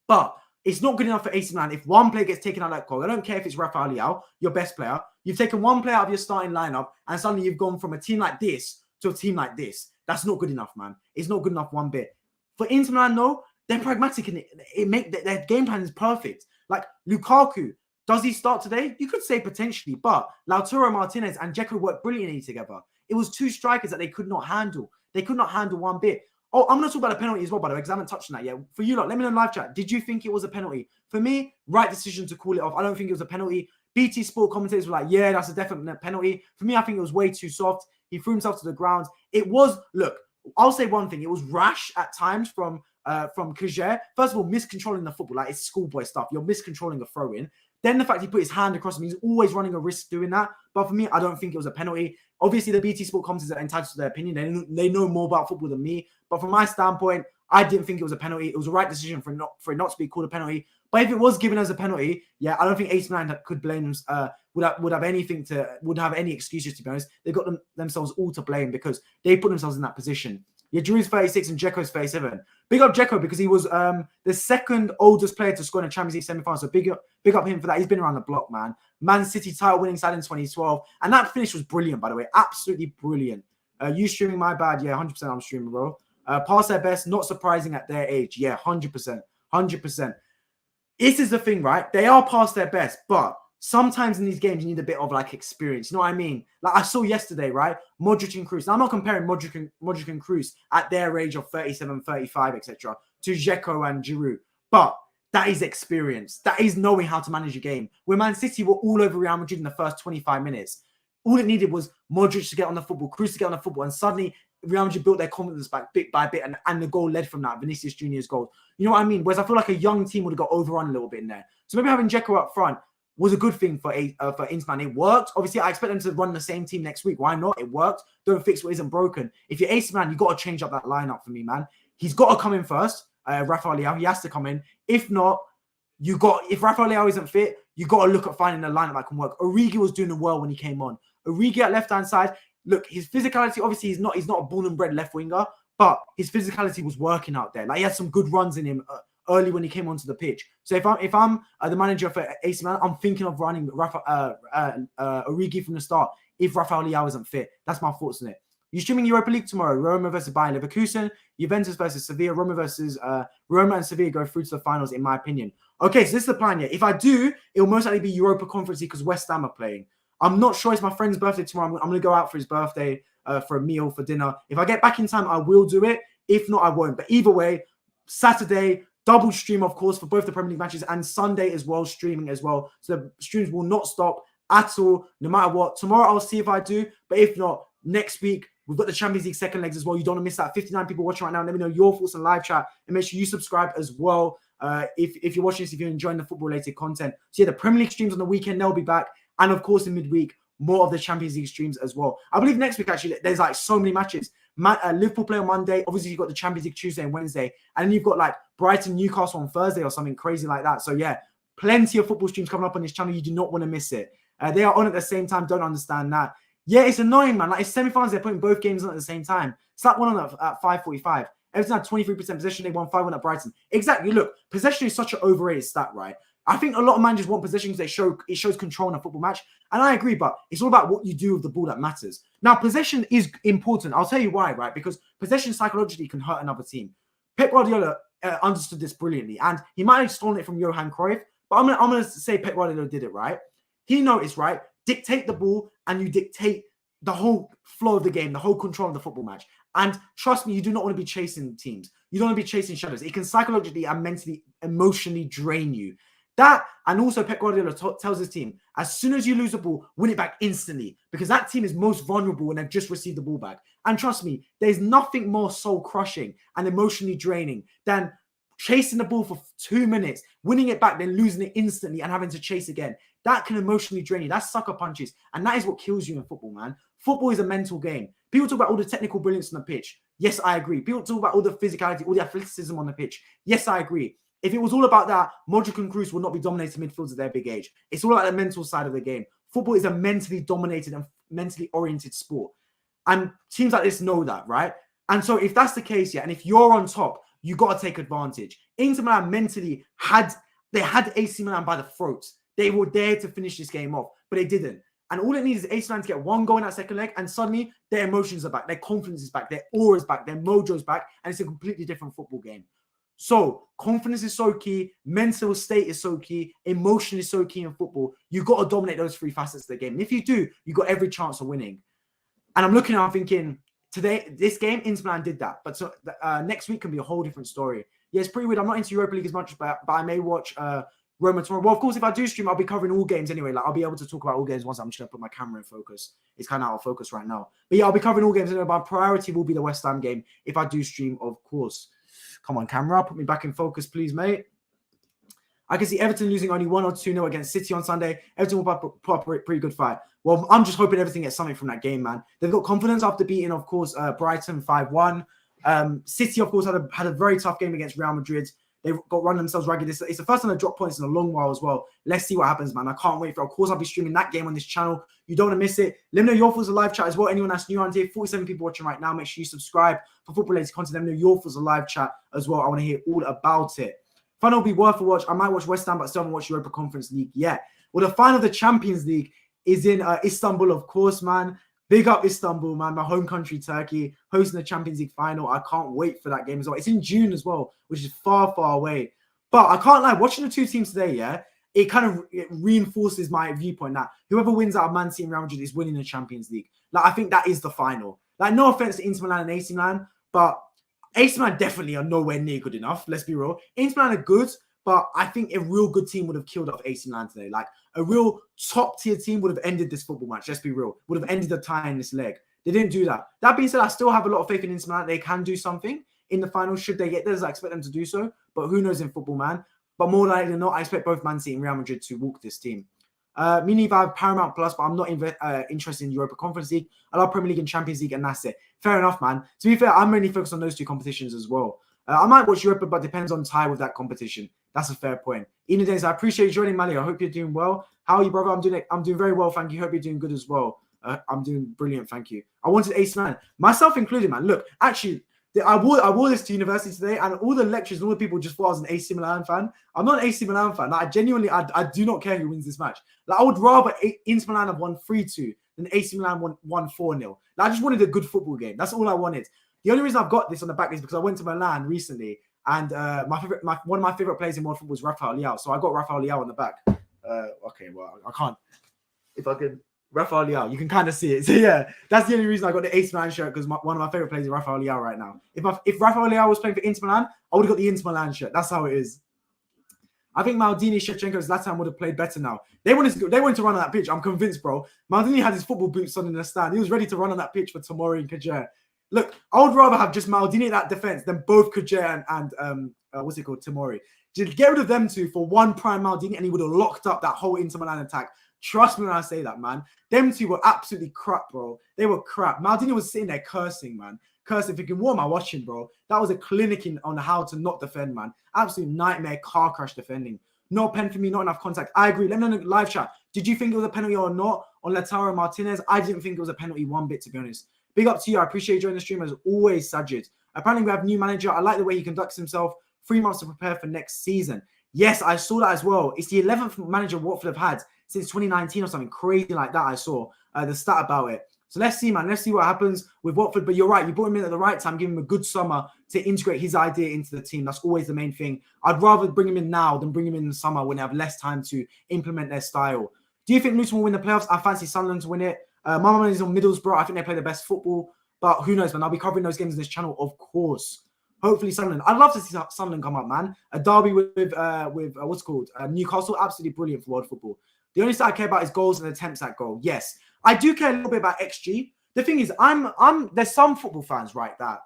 But it's not good enough for AC Milan if one player gets taken out of that goal. I don't care if it's Rafael Leao, your best player. You've taken one player out of your starting lineup, and suddenly you've gone from a team like this to a team like this. That's not good enough, man. It's not good enough one bit. For Inter Milan, no, they're pragmatic and their game plan is perfect. Like Lukaku, does he start today? You could say potentially, but Lautaro Martinez and Dzeko worked brilliantly together. It was 2 strikers that they could not handle. They could not handle one bit. Oh, I'm going to talk about a penalty as well, by the way, because I haven't touched on that yet. For you lot, let me know in live chat. Did you think it was a penalty? For me, right decision to call it off. I don't think it was a penalty. BT Sport commentators were like, yeah, that's a definite penalty. For me, I think it was way too soft. He threw himself to the ground. It was, look, I'll say one thing. It was rash at times from Kjaer. First of all, miscontrolling the football. Like, it's schoolboy stuff. You're miscontrolling a throw-in. Then the fact he put his hand across him, he's always running a risk doing that. But for me, I don't think it was a penalty. Obviously, the BT Sport commentators are entitled to their opinion. They know more about football than me. But from my standpoint, I didn't think it was a penalty. It was the right decision for it not to be called a penalty. But if it was given as a penalty, yeah, I don't think AC Milan could blame them. Would have any excuses, to be honest. They got themselves all to blame because they put themselves in that position. Yeah, Giroud's 36 and Dzeko's 37. Big up Dzeko because he was the second oldest player to score in a Champions League semi-final. So big up him for that. He's been around the block, man. Man City title winning side in 2012. And that finish was brilliant, by the way. Absolutely brilliant. You streaming, my bad. Yeah, 100% I'm streaming, bro. Past their best, not surprising at their age. Yeah, 100%. 100%. This is the thing, right? They are past their best, but sometimes in these games, you need a bit of like experience. You know what I mean? Like I saw yesterday, right? Modric and Kroos. Now, I'm not comparing Modric and Kroos at their age of 37, 35, etc. to Dzeko and Giroud. But that is experience. That is knowing how to manage a game. Where Man City were all over Real Madrid in the first 25 minutes. All it needed was Modric to get on the football, Kroos to get on the football, and suddenly Real Madrid built their confidence back bit by bit, and the goal led from that, Vinicius Junior's goal. You know what I mean? Whereas I feel like a young team would have got overrun a little bit in there. So maybe having Dzeko up front was a good thing for Inter Milan. It worked. Obviously, I expect them to run the same team next week. Why not? It worked. Don't fix what isn't broken. If you're AC Milan, you got to change up that lineup for me, man. He's got to come in first. Rafael Leao, he has to come in. If not, if Rafael Leao isn't fit, you got to look at finding a lineup that can work. Origi was doing well when he came on. Origi at left-hand side. Look, his physicality, obviously, he's not a born and bred left winger, but his physicality was working out there. Like, he had some good runs in him early when he came onto the pitch. So if I'm the manager for AC Milan, I'm thinking of running Origi from the start if Rafael Leao isn't fit. That's my thoughts on it. You're streaming Europa League tomorrow. Roma versus Bayern Leverkusen, Juventus versus Sevilla, Roma and Sevilla go through to the finals, in my opinion. Okay, so this is the plan, yeah. If I do, it will most likely be Europa Conference League because West Ham are playing. I'm not sure. It's my friend's birthday tomorrow. I'm going to go out for his birthday for a meal, for dinner. If I get back in time, I will do it. If not, I won't. But either way, Saturday, double stream, of course, for both the Premier League matches, and Sunday as well, streaming as well. So the streams will not stop at all, no matter what. Tomorrow, I'll see if I do. But if not, next week, we've got the Champions League second legs as well. You don't want to miss that. 59 people watching right now. Let me know your thoughts in live chat. And make sure you subscribe as well if you're watching this, if you're enjoying the football-related content. So yeah, the Premier League streams on the weekend, they'll be back. And of course, in midweek, more of the Champions League streams as well. I believe next week, actually, there's like so many matches. Liverpool play on Monday. Obviously, you've got the Champions League Tuesday and Wednesday. And then you've got like Brighton, Newcastle on Thursday or something crazy like that. So yeah, plenty of football streams coming up on this channel. You do not want to miss it. They are on at the same time. Don't understand that. Yeah, it's annoying, man. Like, it's semi-finals. They're putting both games on at the same time. Slap one on at 5:45. Everton had 23% possession. They won 5-1 at Brighton. Exactly. Look, possession is such an overrated stat, right? I think a lot of managers want possession because it shows control in a football match. And I agree, but it's all about what you do with the ball that matters. Now, possession is important. I'll tell you why, right? Because possession psychologically can hurt another team. Pep Guardiola understood this brilliantly. And he might have stolen it from Johan Cruyff. But I'm going to say Pep Guardiola did it, right? He noticed, right? Dictate the ball and you dictate the whole flow of the game, the whole control of the football match. And trust me, you do not want to be chasing teams. You don't want to be chasing shadows. It can psychologically and mentally, emotionally drain you. That, and also Pep Guardiola tells his team, as soon as you lose the ball, win it back instantly. Because that team is most vulnerable when they've just received the ball back. And trust me, there's nothing more soul-crushing and emotionally draining than chasing the ball for 2 minutes, winning it back, then losing it instantly and having to chase again. That can emotionally drain you. That's sucker punches. And that is what kills you in football, man. Football is a mental game. People talk about all the technical brilliance on the pitch. Yes, I agree. People talk about all the physicality, all the athleticism on the pitch. Yes, I agree. If it was all about that, Modric and Kroos would not be dominating midfields at their big age. It's all about the mental side of the game. Football is a mentally dominated and mentally oriented sport. And teams like this know that, right? And so if that's the case, yeah, and if you're on top, you got to take advantage. Inter Milan mentally had AC Milan by the throats. They were there to finish this game off, but they didn't. And all it needs is AC Milan to get one goal in that second leg, and suddenly their emotions are back, their confidence is back, their aura is back, their mojo's back, and it's a completely different football game. So confidence is so key, mental state is so key, emotion is so key in football. You've got to dominate those three facets of the game. And if you do, you've got every chance of winning. And I'm looking at it, I'm thinking, today, this game, Inter Milan did that. But so next week can be a whole different story. Yeah, it's pretty weird. I'm not into Europa League as much, but I may watch Roma tomorrow. Well, of course, if I do stream, I'll be covering all games anyway. Like, I'll be able to talk about all games once I'm just going to put my camera in focus. It's kind of out of focus right now. But yeah, I'll be covering all games anyway. My priority will be the West Ham game if I do stream, of course. Come on, camera. Put me back in focus, please, mate. I can see Everton losing only 1 or 2-0 against City on Sunday. Everton will put up a pretty good fight. Well, I'm just hoping Everton gets something from that game, man. They've got confidence after beating, of course, Brighton 5-1. City, of course, had a very tough game against Real Madrid. They've got run themselves ragged. It's the first time they dropped points in a long while as well. Let's see what happens, man. I can't wait for it. Of course, I'll be streaming that game on this channel. You don't want to miss it. Let me know your thoughts on live chat as well. Anyone that's new on here, 47 people watching right now. Make sure you subscribe for football-related content. Let me know your thoughts on live chat as well. I want to hear all about it. Final will be worth a watch. I might watch West Ham, but still haven't watched Europa Conference League yet. Well, the final of the Champions League is in Istanbul, of course, man. Big up Istanbul, man. My home country, Turkey, hosting the Champions League final. I can't wait for that game as well. It's in June as well, which is far, far away. But I can't lie, watching the two teams today, yeah, it reinforces my viewpoint that whoever wins out of Man City and Real Madrid is winning the Champions League. Like, I think that is the final. Like, no offense to Inter Milan and AC Milan, but AC Milan definitely are nowhere near good enough. Let's be real. Inter Milan are good, but I think a real good team would have killed off AC Milan today. Like, a real top-tier team would have ended this football match. Let's be real. Would have ended the tie in this leg. They didn't do that. That being said, I still have a lot of faith in Inter Milan. They can do something in the final. Should they get there, I expect them to do so. But who knows in football, man? But more likely than not, I expect both Man City and Real Madrid to walk this team. Me neither. I have Paramount Plus, but I'm not interested in Europa Conference League. I love Premier League and Champions League, and that's it. Fair enough, man. To be fair, I'm mainly focused on those two competitions as well. I might watch Europa, but depends on tie with that competition. That's a fair point. Ina Days, I appreciate you joining, Mali. I hope you're doing well. How are you, brother? I'm doing very well, thank you. Hope you're doing good as well. I'm doing brilliant, thank you. I wanted AC Milan, myself included, man. Look, actually, I wore this to university today, and all the lectures and all the people just thought I was an AC Milan fan. I'm not an AC Milan fan. Like, I genuinely do not care who wins this match. Like, I would rather Inter Milan have won 3-2 than AC Milan won 4-0. Like, I just wanted a good football game. That's all I wanted. The only reason I've got this on the back is because I went to Milan recently, and one of my favorite players in world football was Rafael Leao. So I got Rafael Leao on the back. Okay, well, I can't. If I could. Rafael Leao, you can kind of see it. So yeah, that's the only reason I got the AC Milan shirt, because one of my favorite players is Rafael Leao right now. If Rafael Leao was playing for Inter Milan, I would have got the Inter Milan shirt. That's how it is. I think Maldini, Shevchenko, Zlatan would have played better now. They wanted to run on that pitch. I'm convinced, bro. Maldini had his football boots on in the stand. He was ready to run on that pitch for Tomori and Kjaer. Look, I would rather have just Maldini at that defense than both Kjaer and what's it called, Tomori. Just get rid of them two for one prime Maldini, and he would have locked up that whole Inter Milan attack. Trust me when I say that, man. Them two were absolutely crap, bro. They were crap. Maldini was sitting there cursing, man. Cursing, thinking, what am I watching, bro? That was a clinic on how to not defend, man. Absolute nightmare, car crash defending. No pen for me, not enough contact. I agree. Let me know in the live chat. Did you think it was a penalty or not on Lautaro Martinez? I didn't think it was a penalty one bit, to be honest. Big up to you. I appreciate you joining the stream as always, Sajid. Apparently, we have a new manager. I like the way he conducts himself. 3 months to prepare for next season. Yes, I saw that as well. It's the 11th manager Watford have had since 2019 or something crazy like that. I saw the stat about it. So let's see, man. Let's see what happens with Watford. But you're right. You brought him in at the right time. Give him a good summer to integrate his idea into the team. That's always the main thing. I'd rather bring him in now than bring him in the summer when they have less time to implement their style. Do you think Luton will win the playoffs? I fancy Sunderland to win it. My money is on Middlesbrough. I think they play the best football. But who knows, man? I'll be covering those games on this channel, of course. Hopefully Sunderland. I'd love to see Sunderland come up, man. A derby with what's it called? Newcastle. Absolutely brilliant for world football. The only stat I care about is goals and attempts at goal. Yes. I do care a little bit about XG. The thing is, there's some football fans, right, that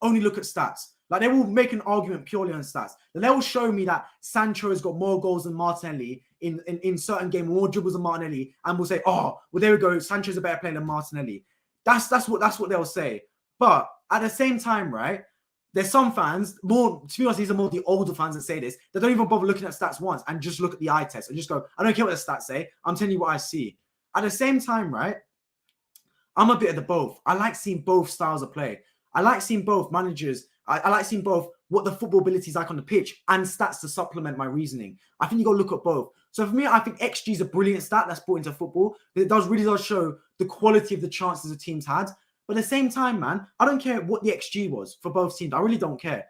only look at stats. Like, they will make an argument purely on stats. Then they will show me that Sancho has got more goals than Martinelli in certain games, more dribbles than Martinelli, and will say, oh, well, there we go. Sancho's a better player than Martinelli. That's what they'll say. But at the same time, right, there's some fans, more, to be honest, these are more the older fans that say this, that don't even bother looking at stats once and just look at the eye test and just go, I don't care what the stats say. I'm telling you what I see. At the same time, right, I'm a bit of the both. I like seeing both styles of play. I like seeing both managers. I like seeing both what the football ability is like on the pitch and stats to supplement my reasoning. I think you got to look at both. So for me, I think XG is a brilliant stat that's brought into football. It really does show the quality of the chances the teams had. But at the same time, man, I don't care what the XG was for both teams. I really don't care.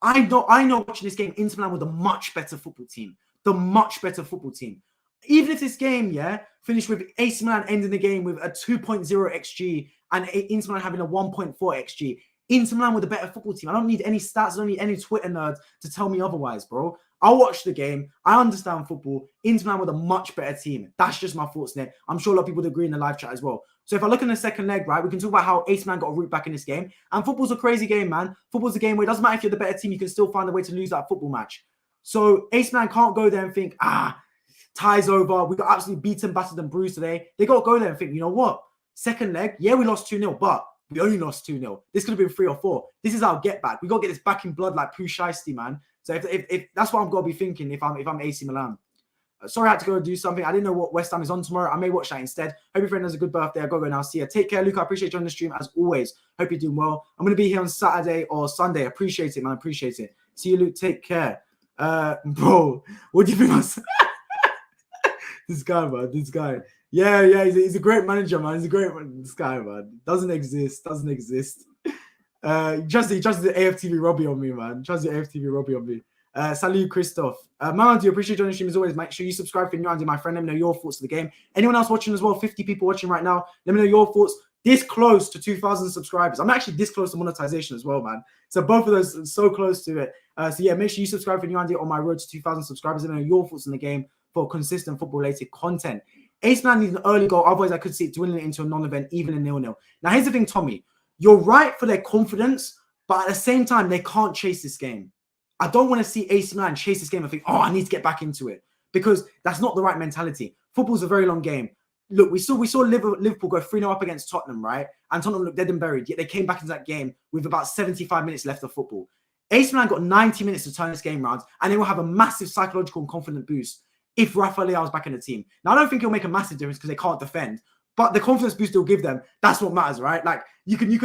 I know watching this game, Inter Milan were the much better football team. The much better football team. even if this game, finished with AC Milan ending the game with a 2.0 XG and Inter Milan having a 1.4 XG, Inter Milan were the better football team. I don't need any stats. I don't need any Twitter nerds to tell me otherwise, bro. I watched the game. I understand football. Inter Milan were the much better team. That's just my thoughts there. I'm sure a lot of people would agree in the live chat as well. So if I look in the second leg, right, we can talk about how AC Milan got a route back in this game. And football's a crazy game, man. Football's a game where it doesn't matter if you're the better team, you can still find a way to lose that football match. So AC Milan can't go there and think, tie's over. We got absolutely beaten, battered, and bruised today. They got to go there and think, you know what? Second leg, yeah, we lost 2-0, but we only lost 2-0. This could have been 3 or 4. This is our get back. We got to get this back in blood like Pooh Shiesty, man. So if that's what I'm going to be thinking if I'm AC Milan. Sorry I had to go and do something. I didn't know what West Ham is on tomorrow. I may watch that instead. Hope your friend has a good birthday. I'll go now. See ya. Take care, Luke. I appreciate you on the stream as always. Hope you're doing well. I'm going to be here on Saturday or Sunday. Appreciate it, man. Appreciate it. See you, Luke. Take care. Bro, what do you think? This guy, man. This guy. Yeah. He's a great manager, man. He's a great man. This guy, man. Doesn't exist. Just the AFTV Robbie on me, man. Just the AFTV Robbie on me. Salut, Christophe. Man, do you appreciate joining the stream as always? Make sure you subscribe if you're new and my friend. Let me know your thoughts of the game. Anyone else watching as well? 50 people watching right now. Let me know your thoughts. This close to 2,000 subscribers. I'm actually this close to monetization as well, man. So both of those are so close to it. So yeah, make sure you subscribe if you're new and on my road to 2,000 subscribers. Let me know your thoughts on the game for consistent football-related content. AC Milan needs an early goal. Otherwise, I could see it dwindling into a non-event, even a 0-0. Now, here's the thing, Tommy. You're right for their confidence, but at the same time, they can't chase this game. I don't want to see AC Milan chase this game and think, I need to get back into it, because that's not the right mentality. Football's a very long game. Look, we saw Liverpool go 3-0 up against Tottenham, right? And Tottenham looked dead and buried, yet they came back into that game with about 75 minutes left of football. AC Milan got 90 minutes to turn this game around, and they will have a massive psychological and confident boost if Rafael Leao is back in the team. Now, I don't think it'll make a massive difference because they can't defend, but the confidence boost they'll give them, that's what matters, right? Like, you can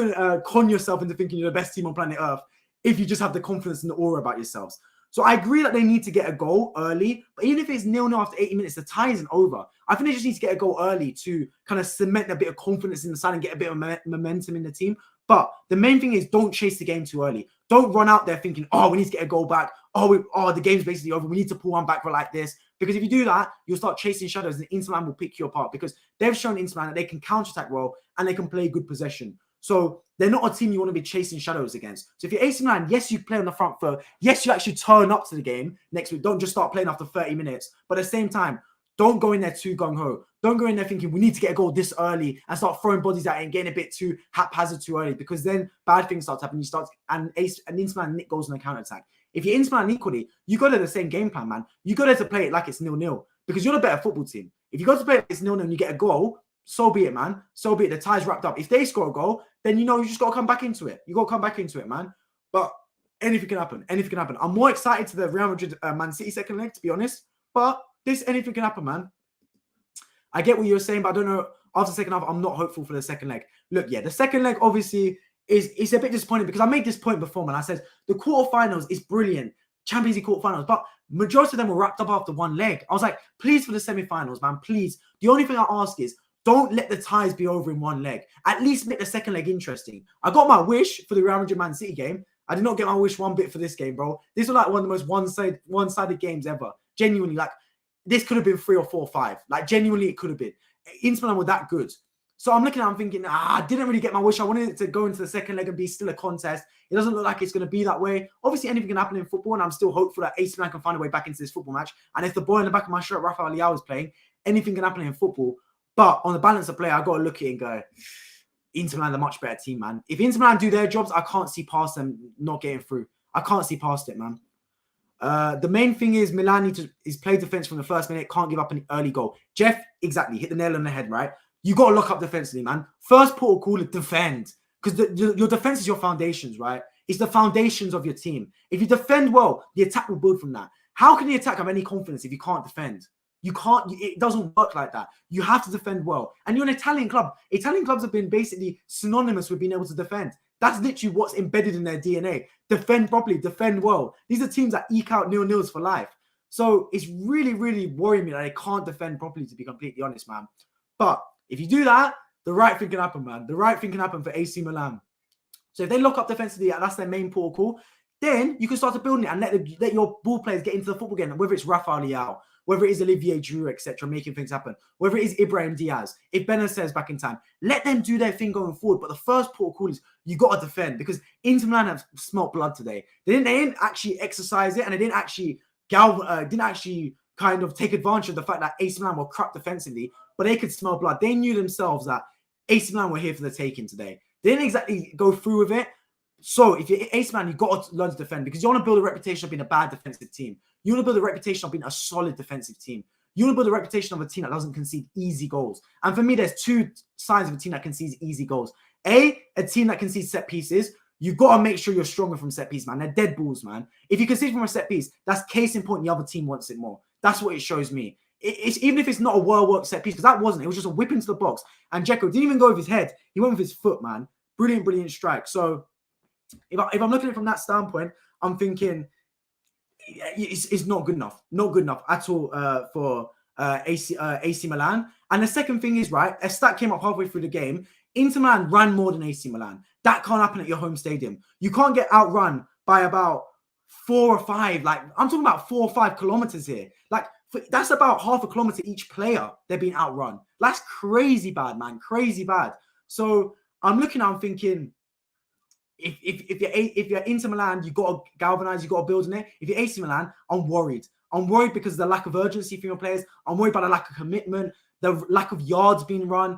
con yourself into thinking you're the best team on planet Earth if you just have the confidence and the aura about yourselves. So I agree that they need to get a goal early, but even if it's 0-0 after 80 minutes, the tie isn't over. I think they just need to get a goal early to kind of cement a bit of confidence in the side and get a bit of momentum in the team. But the main thing is, don't chase the game too early. Don't run out there thinking, we need to get a goal back. The game's basically over. We need to pull one back for like this. Because if you do that, you'll start chasing shadows and Inter Milan will pick you apart, because they've shown Inter Milan that they can counter-attack well and they can play good possession. So they're not a team you want to be chasing shadows against. So if you're AC Milan, yes, you play on the front foot. Yes, you actually turn up to the game next week. Don't just start playing after 30 minutes. But at the same time, don't go in there too gung-ho. Don't go in there thinking we need to get a goal this early and start throwing bodies out and getting a bit too haphazard too early, because then bad things start happening. And Inter Milan nick goals on the counter-attack. If you're Inter Milan equally, you go to the same game plan, man. You go there to play it like it's 0-0, because you're the better football team. If you go to play it like it's 0-0 and you get a goal, so be it, man. So be it. The tie's wrapped up. If they score a goal, then you just got to come back into it. You got to come back into it, man. But anything can happen. Anything can happen. I'm more excited to the Real Madrid Man City second leg, to be honest. But anything can happen, man. I get what you're saying, but I don't know. After the second half, I'm not hopeful for the second leg. Look, yeah, the second leg obviously is a bit disappointing, because I made this point before, man. I said the quarterfinals is brilliant. Champions League quarterfinals, but majority of them were wrapped up after one leg. I was like, please, for the semi-finals, man, please. The only thing I ask is, don't let the ties be over in one leg. At least make the second leg interesting. I got my wish for the Real Madrid Man City game. I did not get my wish one bit for this game, bro. This was like one of the most one-sided games ever. Genuinely, like, this could have been 3 or 4 or 5. Like, genuinely, it could have been. Inter Milan were that good. So I'm looking at it, I'm thinking, I didn't really get my wish. I wanted it to go into the second leg and be still a contest. It doesn't look like it's going to be that way. Obviously, anything can happen in football, and I'm still hopeful that AC Milan can find a way back into this football match. And if the boy in the back of my shirt, Rafael Leao, is playing, anything can happen in football. But on the balance of play, I've got to look at it and go, Inter Milan are the much better team, man. If Inter Milan do their jobs, I can't see past them not getting through. I can't see past it, man. The main thing is Milan is play defense from the first minute, can't give up an early goal. Jeff, exactly, hit the nail on the head, right? You got to lock up defensively, man. First port of call is defend, because your defense is your foundations, right? It's the foundations of your team. If you defend well, the attack will build from that. How can the attack have any confidence if you can't defend? You can't. It doesn't work like that. You have to defend well. And you're an Italian club. Italian clubs have been basically synonymous with being able to defend. That's literally what's embedded in their DNA. Defend properly, defend well. These are teams that eke out 0-0s for life. So it's really, really worrying me that they can't defend properly, to be completely honest, man. But if you do that, the right thing can happen, man. The right thing can happen for AC Milan. So if they lock up defensively, that's their main protocol, then you can start to build it and let your ball players get into the football again, whether it's Rafael Leao, whether it is Olivier Giroud, etc., making things happen, whether it is Ibrahim Diaz, if Benacer is back in time, let them do their thing going forward. But the first port of call is you got to defend, because Inter Milan have smelt blood today. They didn't actually exercise it, and they didn't actually kind of take advantage of the fact that AC Milan were crap defensively, but they could smell blood. They knew themselves that AC Milan were here for the taking today. They didn't exactly go through with it. So if you're AC Milan, you've got to learn to defend, because you want to build a reputation of being a bad defensive team. You want to build a reputation of being a solid defensive team. You want to build a reputation of a team that doesn't concede easy goals. And for me, there's two signs of a team that concedes easy goals. A team that concedes set pieces. You've got to make sure you're stronger from set piece, man. They're dead balls, man. If you concede from a set piece, that's case in point the other team wants it more. That's what it shows me. It's even if it's not a well-worked set piece, because that wasn't. It was just a whip into the box. And Dzeko didn't even go with his head. He went with his foot, man. Brilliant strike. So if I'm looking at it from that standpoint, I'm thinking it's not good enough. Not good enough at all for AC Milan. And the second thing is, right, a stat came up halfway through the game. Inter Milan ran more than AC Milan. That can't happen at your home stadium. You can't get outrun by about 4 or 5. Like, I'm talking about 4 or 5 kilometers here. Like, that's about half a kilometer each player. They're being outrun. That's crazy bad, man. Crazy bad. So I'm looking at, I'm thinking, if you're Inter Milan, you got to galvanize, you got to build in it. If you're AC Milan, I'm worried. I'm worried because of the lack of urgency from your players. I'm worried about the lack of commitment, the lack of yards being run,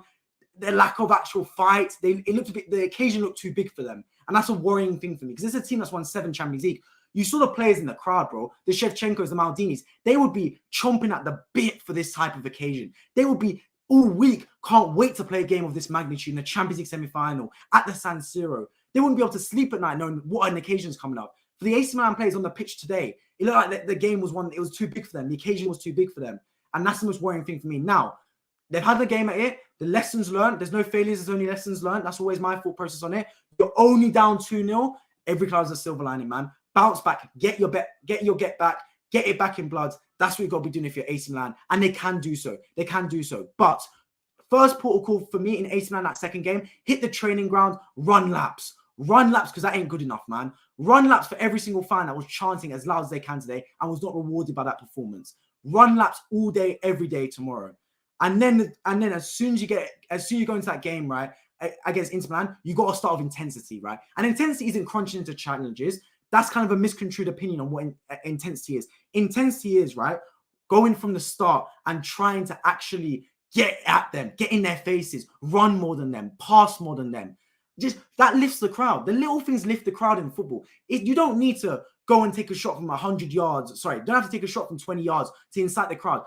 the lack of actual fight. The occasion looked too big for them. And that's a worrying thing for me, because this is a team that's won 7 Champions League. You saw the players in the crowd, bro. The Shevchenkos, the Maldinis. They would be chomping at the bit for this type of occasion. They would be all week, can't wait to play a game of this magnitude in the Champions League semi-final at the San Siro. They wouldn't be able to sleep at night knowing what an occasion is coming up. For the AC Milan players on the pitch today, it looked like the game was one, it was too big for them. The occasion was too big for them. And that's the most worrying thing for me. Now, they've had the game at it. The lessons learned. There's no failures. There's only lessons learned. That's always my thought process on it. You're only down 2-0. Every cloud has a silver lining, man. Bounce back. Get your get back. Get it back in blood. That's what you've got to be doing if you're AC Milan. And they can do so. They can do so. But first protocol for me in AC Milan, that second game, hit the training ground, run laps. Run laps, because that ain't good enough, man. Run laps for every single fan that was chanting as loud as they can today and was not rewarded by that performance. Run laps all day, every day tomorrow. And then as soon as you go into that game, right, against Inter Milan, you got to start with intensity, right? And intensity isn't crunching into challenges. That's kind of a misconstrued opinion on what intensity is. Intensity is, right, going from the start and trying to actually get at them, get in their faces, run more than them, pass more than them. Just that lifts the crowd. The little things lift the crowd in football. You don't need to go and take a shot from 100 yards. Sorry, you don't have to take a shot from 20 yards to incite the crowd.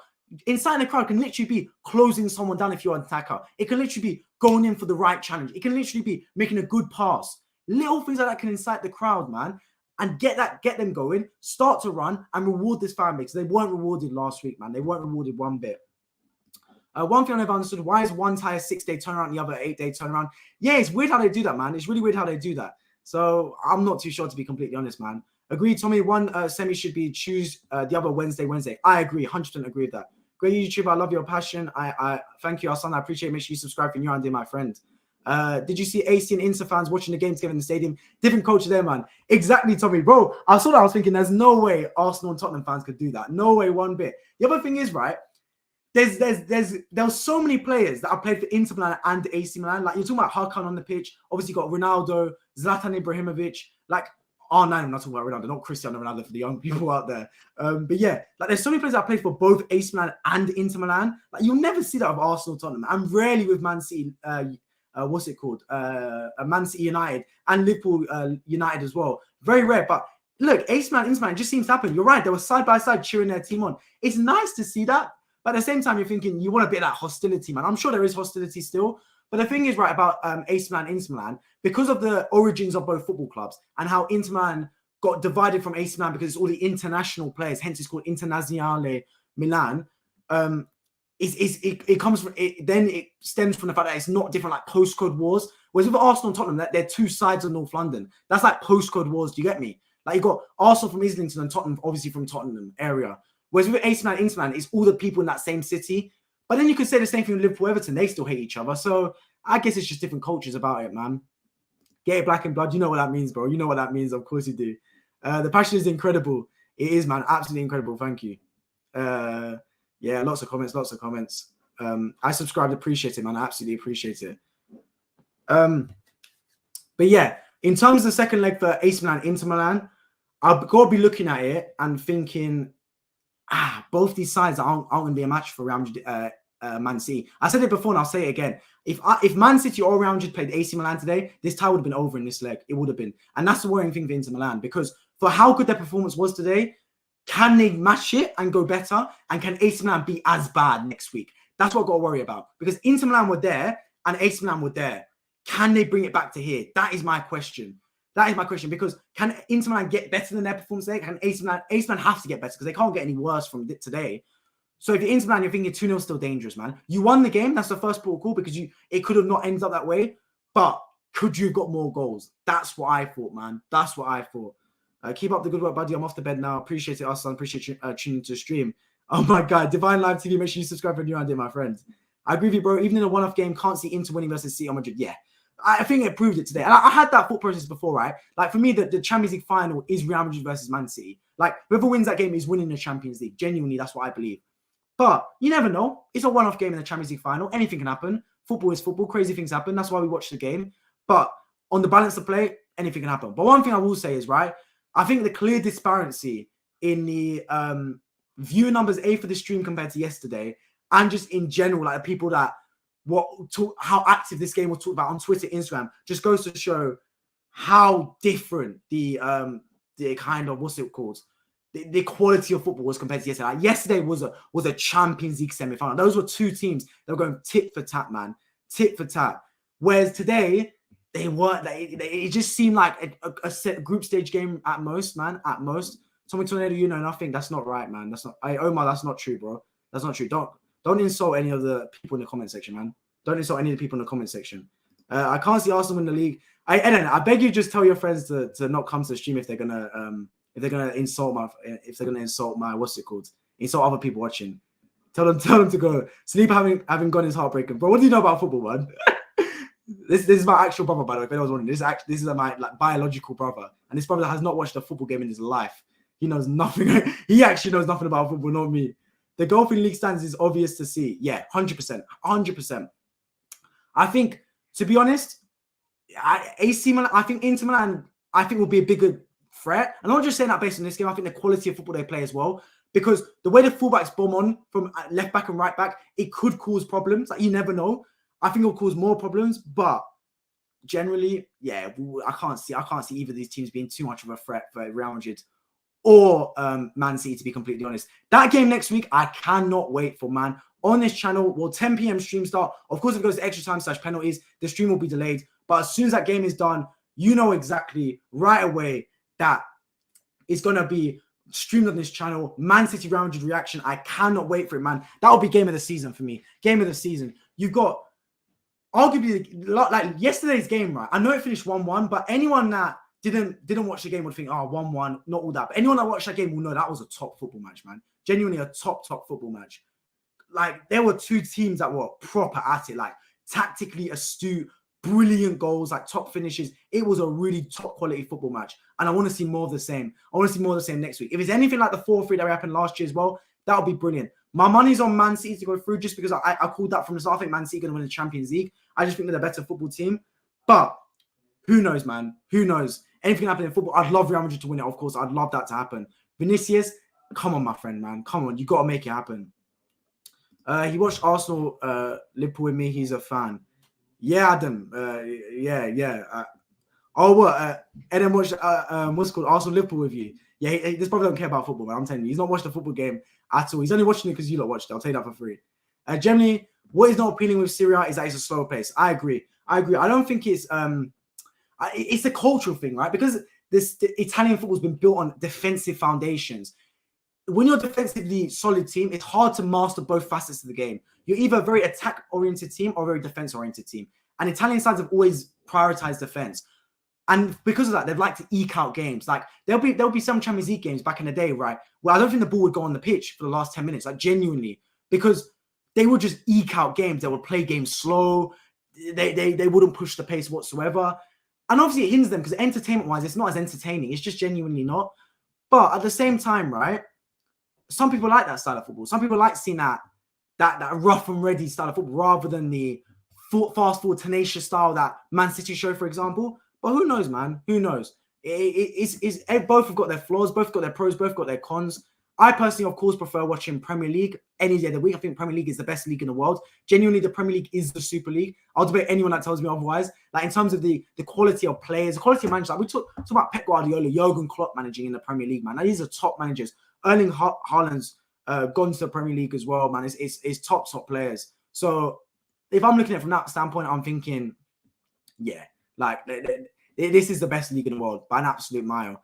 Inciting the crowd can literally be closing someone down if you're an attacker. It can literally be going in for the right challenge. It can literally be making a good pass. Little things like that can incite the crowd, man, and get them going, start to run, and reward this fan base. They weren't rewarded last week, man. They weren't rewarded one bit. One thing I never understood, why is one tie a 6-day turnaround and the other 8-day turnaround? Yeah, it's weird how they do that, man. It's really weird how they do that. So I'm not too sure, to be completely honest, man. Agreed, Tommy. One semi should be the other Wednesday. I agree, 100% agree with that. Great YouTube. I love your passion. I thank you, Hassan. I appreciate it. Make sure you subscribe if you're new and my friend. Did you see AC and Inter fans watching the game together in the stadium? Different culture there, man. Exactly, Tommy. Bro, I saw that. I was thinking, there's no way Arsenal and Tottenham fans could do that. No way, one bit. The other thing is, right, there was so many players that have played for Inter Milan and AC Milan. Like, you're talking about Hakan on the pitch. Obviously, you got Ronaldo, Zlatan Ibrahimovic. Like, oh, no, I'm not talking about Ronaldo, not Cristiano Ronaldo for the young people out there. But yeah, like, there's so many players that have played for both AC Milan and Inter Milan. Like, you'll never see that with Arsenal, Tottenham, and rarely with Man City. What's it called? Man City United and Liverpool United as well. Very rare. But look, AC Milan, Inter Milan, it just seems to happen. You're right. They were side by side cheering their team on. It's nice to see that. But at the same time, you're thinking you want a bit of that hostility, man. I'm sure there is hostility still. But the thing is, right, about AC Milan, Inter Milan, because of the origins of both football clubs and how Inter Milan got divided from AC Milan because it's all the international players, hence it's called Internazionale Milan. It stems from the fact that it's not different like postcode wars. Whereas with Arsenal and Tottenham, that they're two sides of North London. That's like postcode wars. Do you get me? Like, you got Arsenal from Islington and Tottenham, obviously from Tottenham area. Whereas with AC Milan, Inter Milan, it's all the people in that same city. But then you could say the same thing with Liverpool, Everton. They still hate each other. So I guess it's just different cultures about it, man. Get it black and blood. You know what that means, bro. You know what that means. Of course you do. The passion is incredible. It is, man. Absolutely incredible. Thank you. Yeah, lots of comments, lots of comments. I subscribed, appreciate it, man. I absolutely appreciate it. But yeah, in terms of the second leg for AC Milan, Inter Milan, I've got to be looking at it and thinking, both these sides aren't going to be a match for Real Madrid, Man City. I said it before and I'll say it again. If Man City or Real Madrid played AC Milan today, this tie would have been over in this leg. It would have been. And that's the worrying thing for Inter Milan, because for how good their performance was today, can they match it and go better? And can AC Milan be as bad next week? That's what I've got to worry about. Because Inter Milan were there and AC Milan were there. Can they bring it back to here? That is my question. That is my question. Because can Inter Milan get better than their performance today? Can AC Milan have to get better because they can't get any worse from today. So if you're Inter Milan, you're thinking 2-0 still dangerous, man. You won the game. That's the first protocol because it could have not ended up that way. But could you have got more goals? That's what I thought, man. That's what I thought. Keep up the good work, buddy. I'm off to bed now. Appreciate it, Arslan. Appreciate you tuning into the stream. Oh my God. Divine Live TV. Make sure you subscribe for a new idea, my friends. I agree with you, bro. Even in a one-off game, can't see Inter winning versus City or Madrid. Yeah. I think it proved it today. And I had that thought process before, right? Like, for me, the Champions League final is Real Madrid versus Man City. Like, whoever wins that game is winning the Champions League. Genuinely, that's what I believe. But you never know. It's a one-off game in the Champions League final. Anything can happen. Football is football. Crazy things happen. That's why we watch the game. But on the balance of play, anything can happen. But one thing I will say is, right, I think the clear disparity in the view numbers, for the stream compared to yesterday, and just in general, like the people that how active this game was talked about on Twitter, Instagram, just goes to show how different the kind of, what's it called? The quality of football was compared to yesterday. Like yesterday was a Champions League semi-final. Those were two teams that were going tit for tat, man. Tit for tat. Whereas today, they weren't. It just seemed like a set group stage game at most, man. At most. Tommy Tornado, you know nothing. That's not right, man. That's not. Omar, that's not true, bro. That's not true. Don't insult any of the people in the comment section, man. Don't insult any of the people in the comment section. I can't see Arsenal win the league. Edin, I beg you, just tell your friends to not come to the stream if they're gonna insult my what's it called? Insult other people watching. Tell them to go. Sleep having gone is heartbreaking. Bro, what do you know about football, man? This is my actual brother, by the way. If anyone's wondering, this is my biological brother, and this brother has not watched a football game in his life. He knows nothing. He actually knows nothing about football, not me. The gulf in league stands is obvious to see. Yeah, 100%. I think, to be honest, AC Milan, I think Inter Milan, will be a bigger threat. And I'm not just saying that based on this game. I think the quality of football they play as well. Because the way the fullbacks bomb on from left back and right back, it could cause problems. Like, you never know. I think it'll cause more problems. But generally, yeah, I can't see either of these teams being too much of a threat for Real Madrid or Man City, to be completely honest. That game next week, I cannot wait for, man. On this channel, will 10 p.m. stream start? Of course, if it goes to extra time / penalties, the stream will be delayed. But as soon as that game is done, you know exactly right away that it's going to be streamed on this channel. Man City Real Madrid reaction. I cannot wait for it, man. That will be game of the season for me. Game of the season. You've got arguably, like yesterday's game, right? I know it finished 1-1, but anyone that didn't watch the game would think, 1-1, not all that. But anyone that watched that game will know that was a top football match, man. Genuinely a top football match. Like, there were two teams that were proper at it, like tactically astute, brilliant goals, like top finishes. It was a really top quality football match. And I want to see more of the same. I want to see more of the same next week. If it's anything like the 4-3 that happened last year as well, that would be brilliant. My money's on Man City to go through just because I called that from the start. I think Man City going to win the Champions League. I just think they're a better football team. But who knows, man? Who knows? Anything can happen in football. I'd love Real Madrid to win it, of course. I'd love that to happen. Vinicius, come on, my friend, man. Come on. You got to make it happen. He watched Arsenal Liverpool with me. He's a fan. Yeah, Adam. Yeah. Edin watched what's it called? Arsenal Liverpool with you. Yeah, this brother don't care about football, man. I'm telling you. He's not watched a football game at all. He's only watching it because you lot watched it. I'll tell you that for free. Generally, what is not appealing with Serie A is that it's a slower pace. I agree. I don't think it's a cultural thing, right? Because the Italian football has been built on defensive foundations. When you're a defensively solid team, it's hard to master both facets of the game. You're either a very attack-oriented team or a very defense-oriented team. And Italian sides have always prioritized defense. And because of that, they'd like to eke out games. Like, there'll be some Champions League games back in the day, right, where I don't think the ball would go on the pitch for the last 10 minutes, like genuinely, because they would just eke out games. They would play games slow. They wouldn't push the pace whatsoever. And obviously it hinders them because entertainment-wise, it's not as entertaining. It's just genuinely not. But at the same time, right, some people like that style of football. Some people like seeing that rough and ready style of football rather than the fast forward, tenacious style that Man City show, for example. But who knows, man? Who knows? Both have got their flaws, both got their pros, both got their cons. I personally, of course, prefer watching Premier League any day of the week. I think Premier League is the best league in the world. Genuinely, the Premier League is the Super League. I'll debate anyone that tells me otherwise. Like in terms of the quality of players, the quality of managers. Like we talk about Pep Guardiola, Jurgen Klopp managing in the Premier League, man. Now, these are top managers. Erling Haaland's gone to the Premier League as well, man. It's top players. So if I'm looking at it from that standpoint, I'm thinking, yeah, like this is the best league in the world by an absolute mile.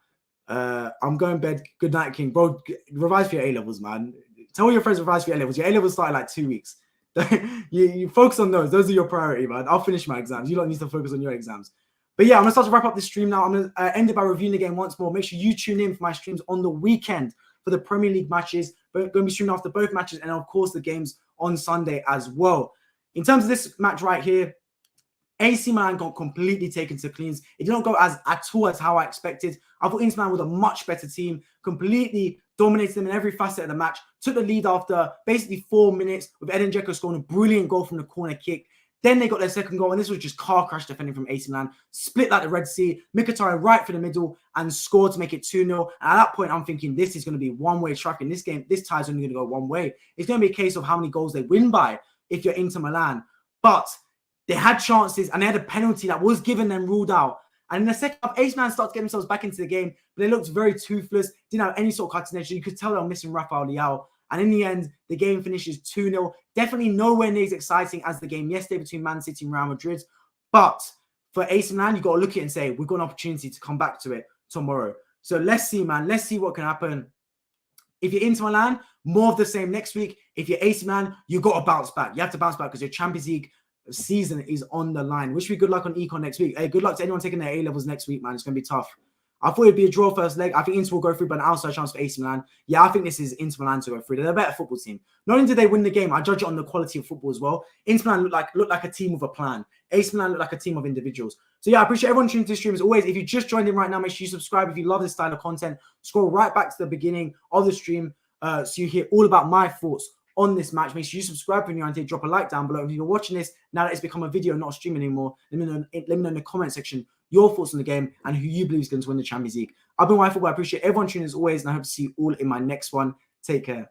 I'm going to bed. Good night, King. Bro, revise for your A-levels, man. Tell your friends to revise for your A-levels. Your A-levels start in like 2 weeks. you focus on those. Those are your priority, man. I'll finish my exams. You don't need to focus on your exams. But yeah, I'm going to start to wrap up this stream now. I'm going to end it by reviewing the game once more. Make sure you tune in for my streams on the weekend for the Premier League matches. We're going to be streaming after both matches and, of course, the games on Sunday as well. In terms of this match right here, AC Milan got completely taken to cleans. It did not go at all as how I expected. I thought Inter Milan was a much better team, completely dominated them in every facet of the match, took the lead after basically 4 minutes with Edin Dzeko scoring a brilliant goal from the corner kick. Then they got their second goal, and this was just car crash defending from AC Milan. Split like the Red Sea, Mkhitaryan right for the middle and scored to make it 2-0. And at that point, I'm thinking this is going to be one-way traffic. In this game, this tie is only going to go one way. It's going to be a case of how many goals they win by if you're Inter Milan. But they had chances and they had a penalty that was given them ruled out. And in the second half, AC Milan started to get themselves back into the game, but they looked very toothless, didn't have any sort of cutting edge. You could tell they were missing Rafael Leao. And in the end, the game finishes 2-0. Definitely nowhere near as exciting as the game yesterday between Man City and Real Madrid. But for AC Milan, you've got to look at it and say, we've got an opportunity to come back to it tomorrow. So let's see, man. Let's see what can happen. If you're Inter Milan, more of the same next week. If you're AC Milan, you've got to bounce back. You have to bounce back because your Champions League season is on the line. Wish me good luck on Econ next week. Hey, good luck to anyone taking their A-levels next week, man. It's going to be tough. I thought it'd be a draw first leg. I think Inter will go through, but an outside chance for AC Milan. Yeah, I think this is Inter Milan to go through. They're a better football team. Not only did they win the game, I judge it on the quality of football as well. Inter Milan looked like a team with a plan. AC Milan looked like a team of individuals. So yeah, I appreciate everyone tuning to the stream. As always, if you just joined in right now, make sure you subscribe if you love this style of content. Scroll right back to the beginning of the stream so you hear all about my thoughts on this match. Make sure you subscribe when you're on. Drop a like down below. If you're watching this now that it's become a video, not a stream anymore, let me know in the comment section your thoughts on the game and who you believe is going to win the Champions League. I've been Wi-Football. I appreciate everyone tuning as always, and I hope to see you all in my next one. Take care.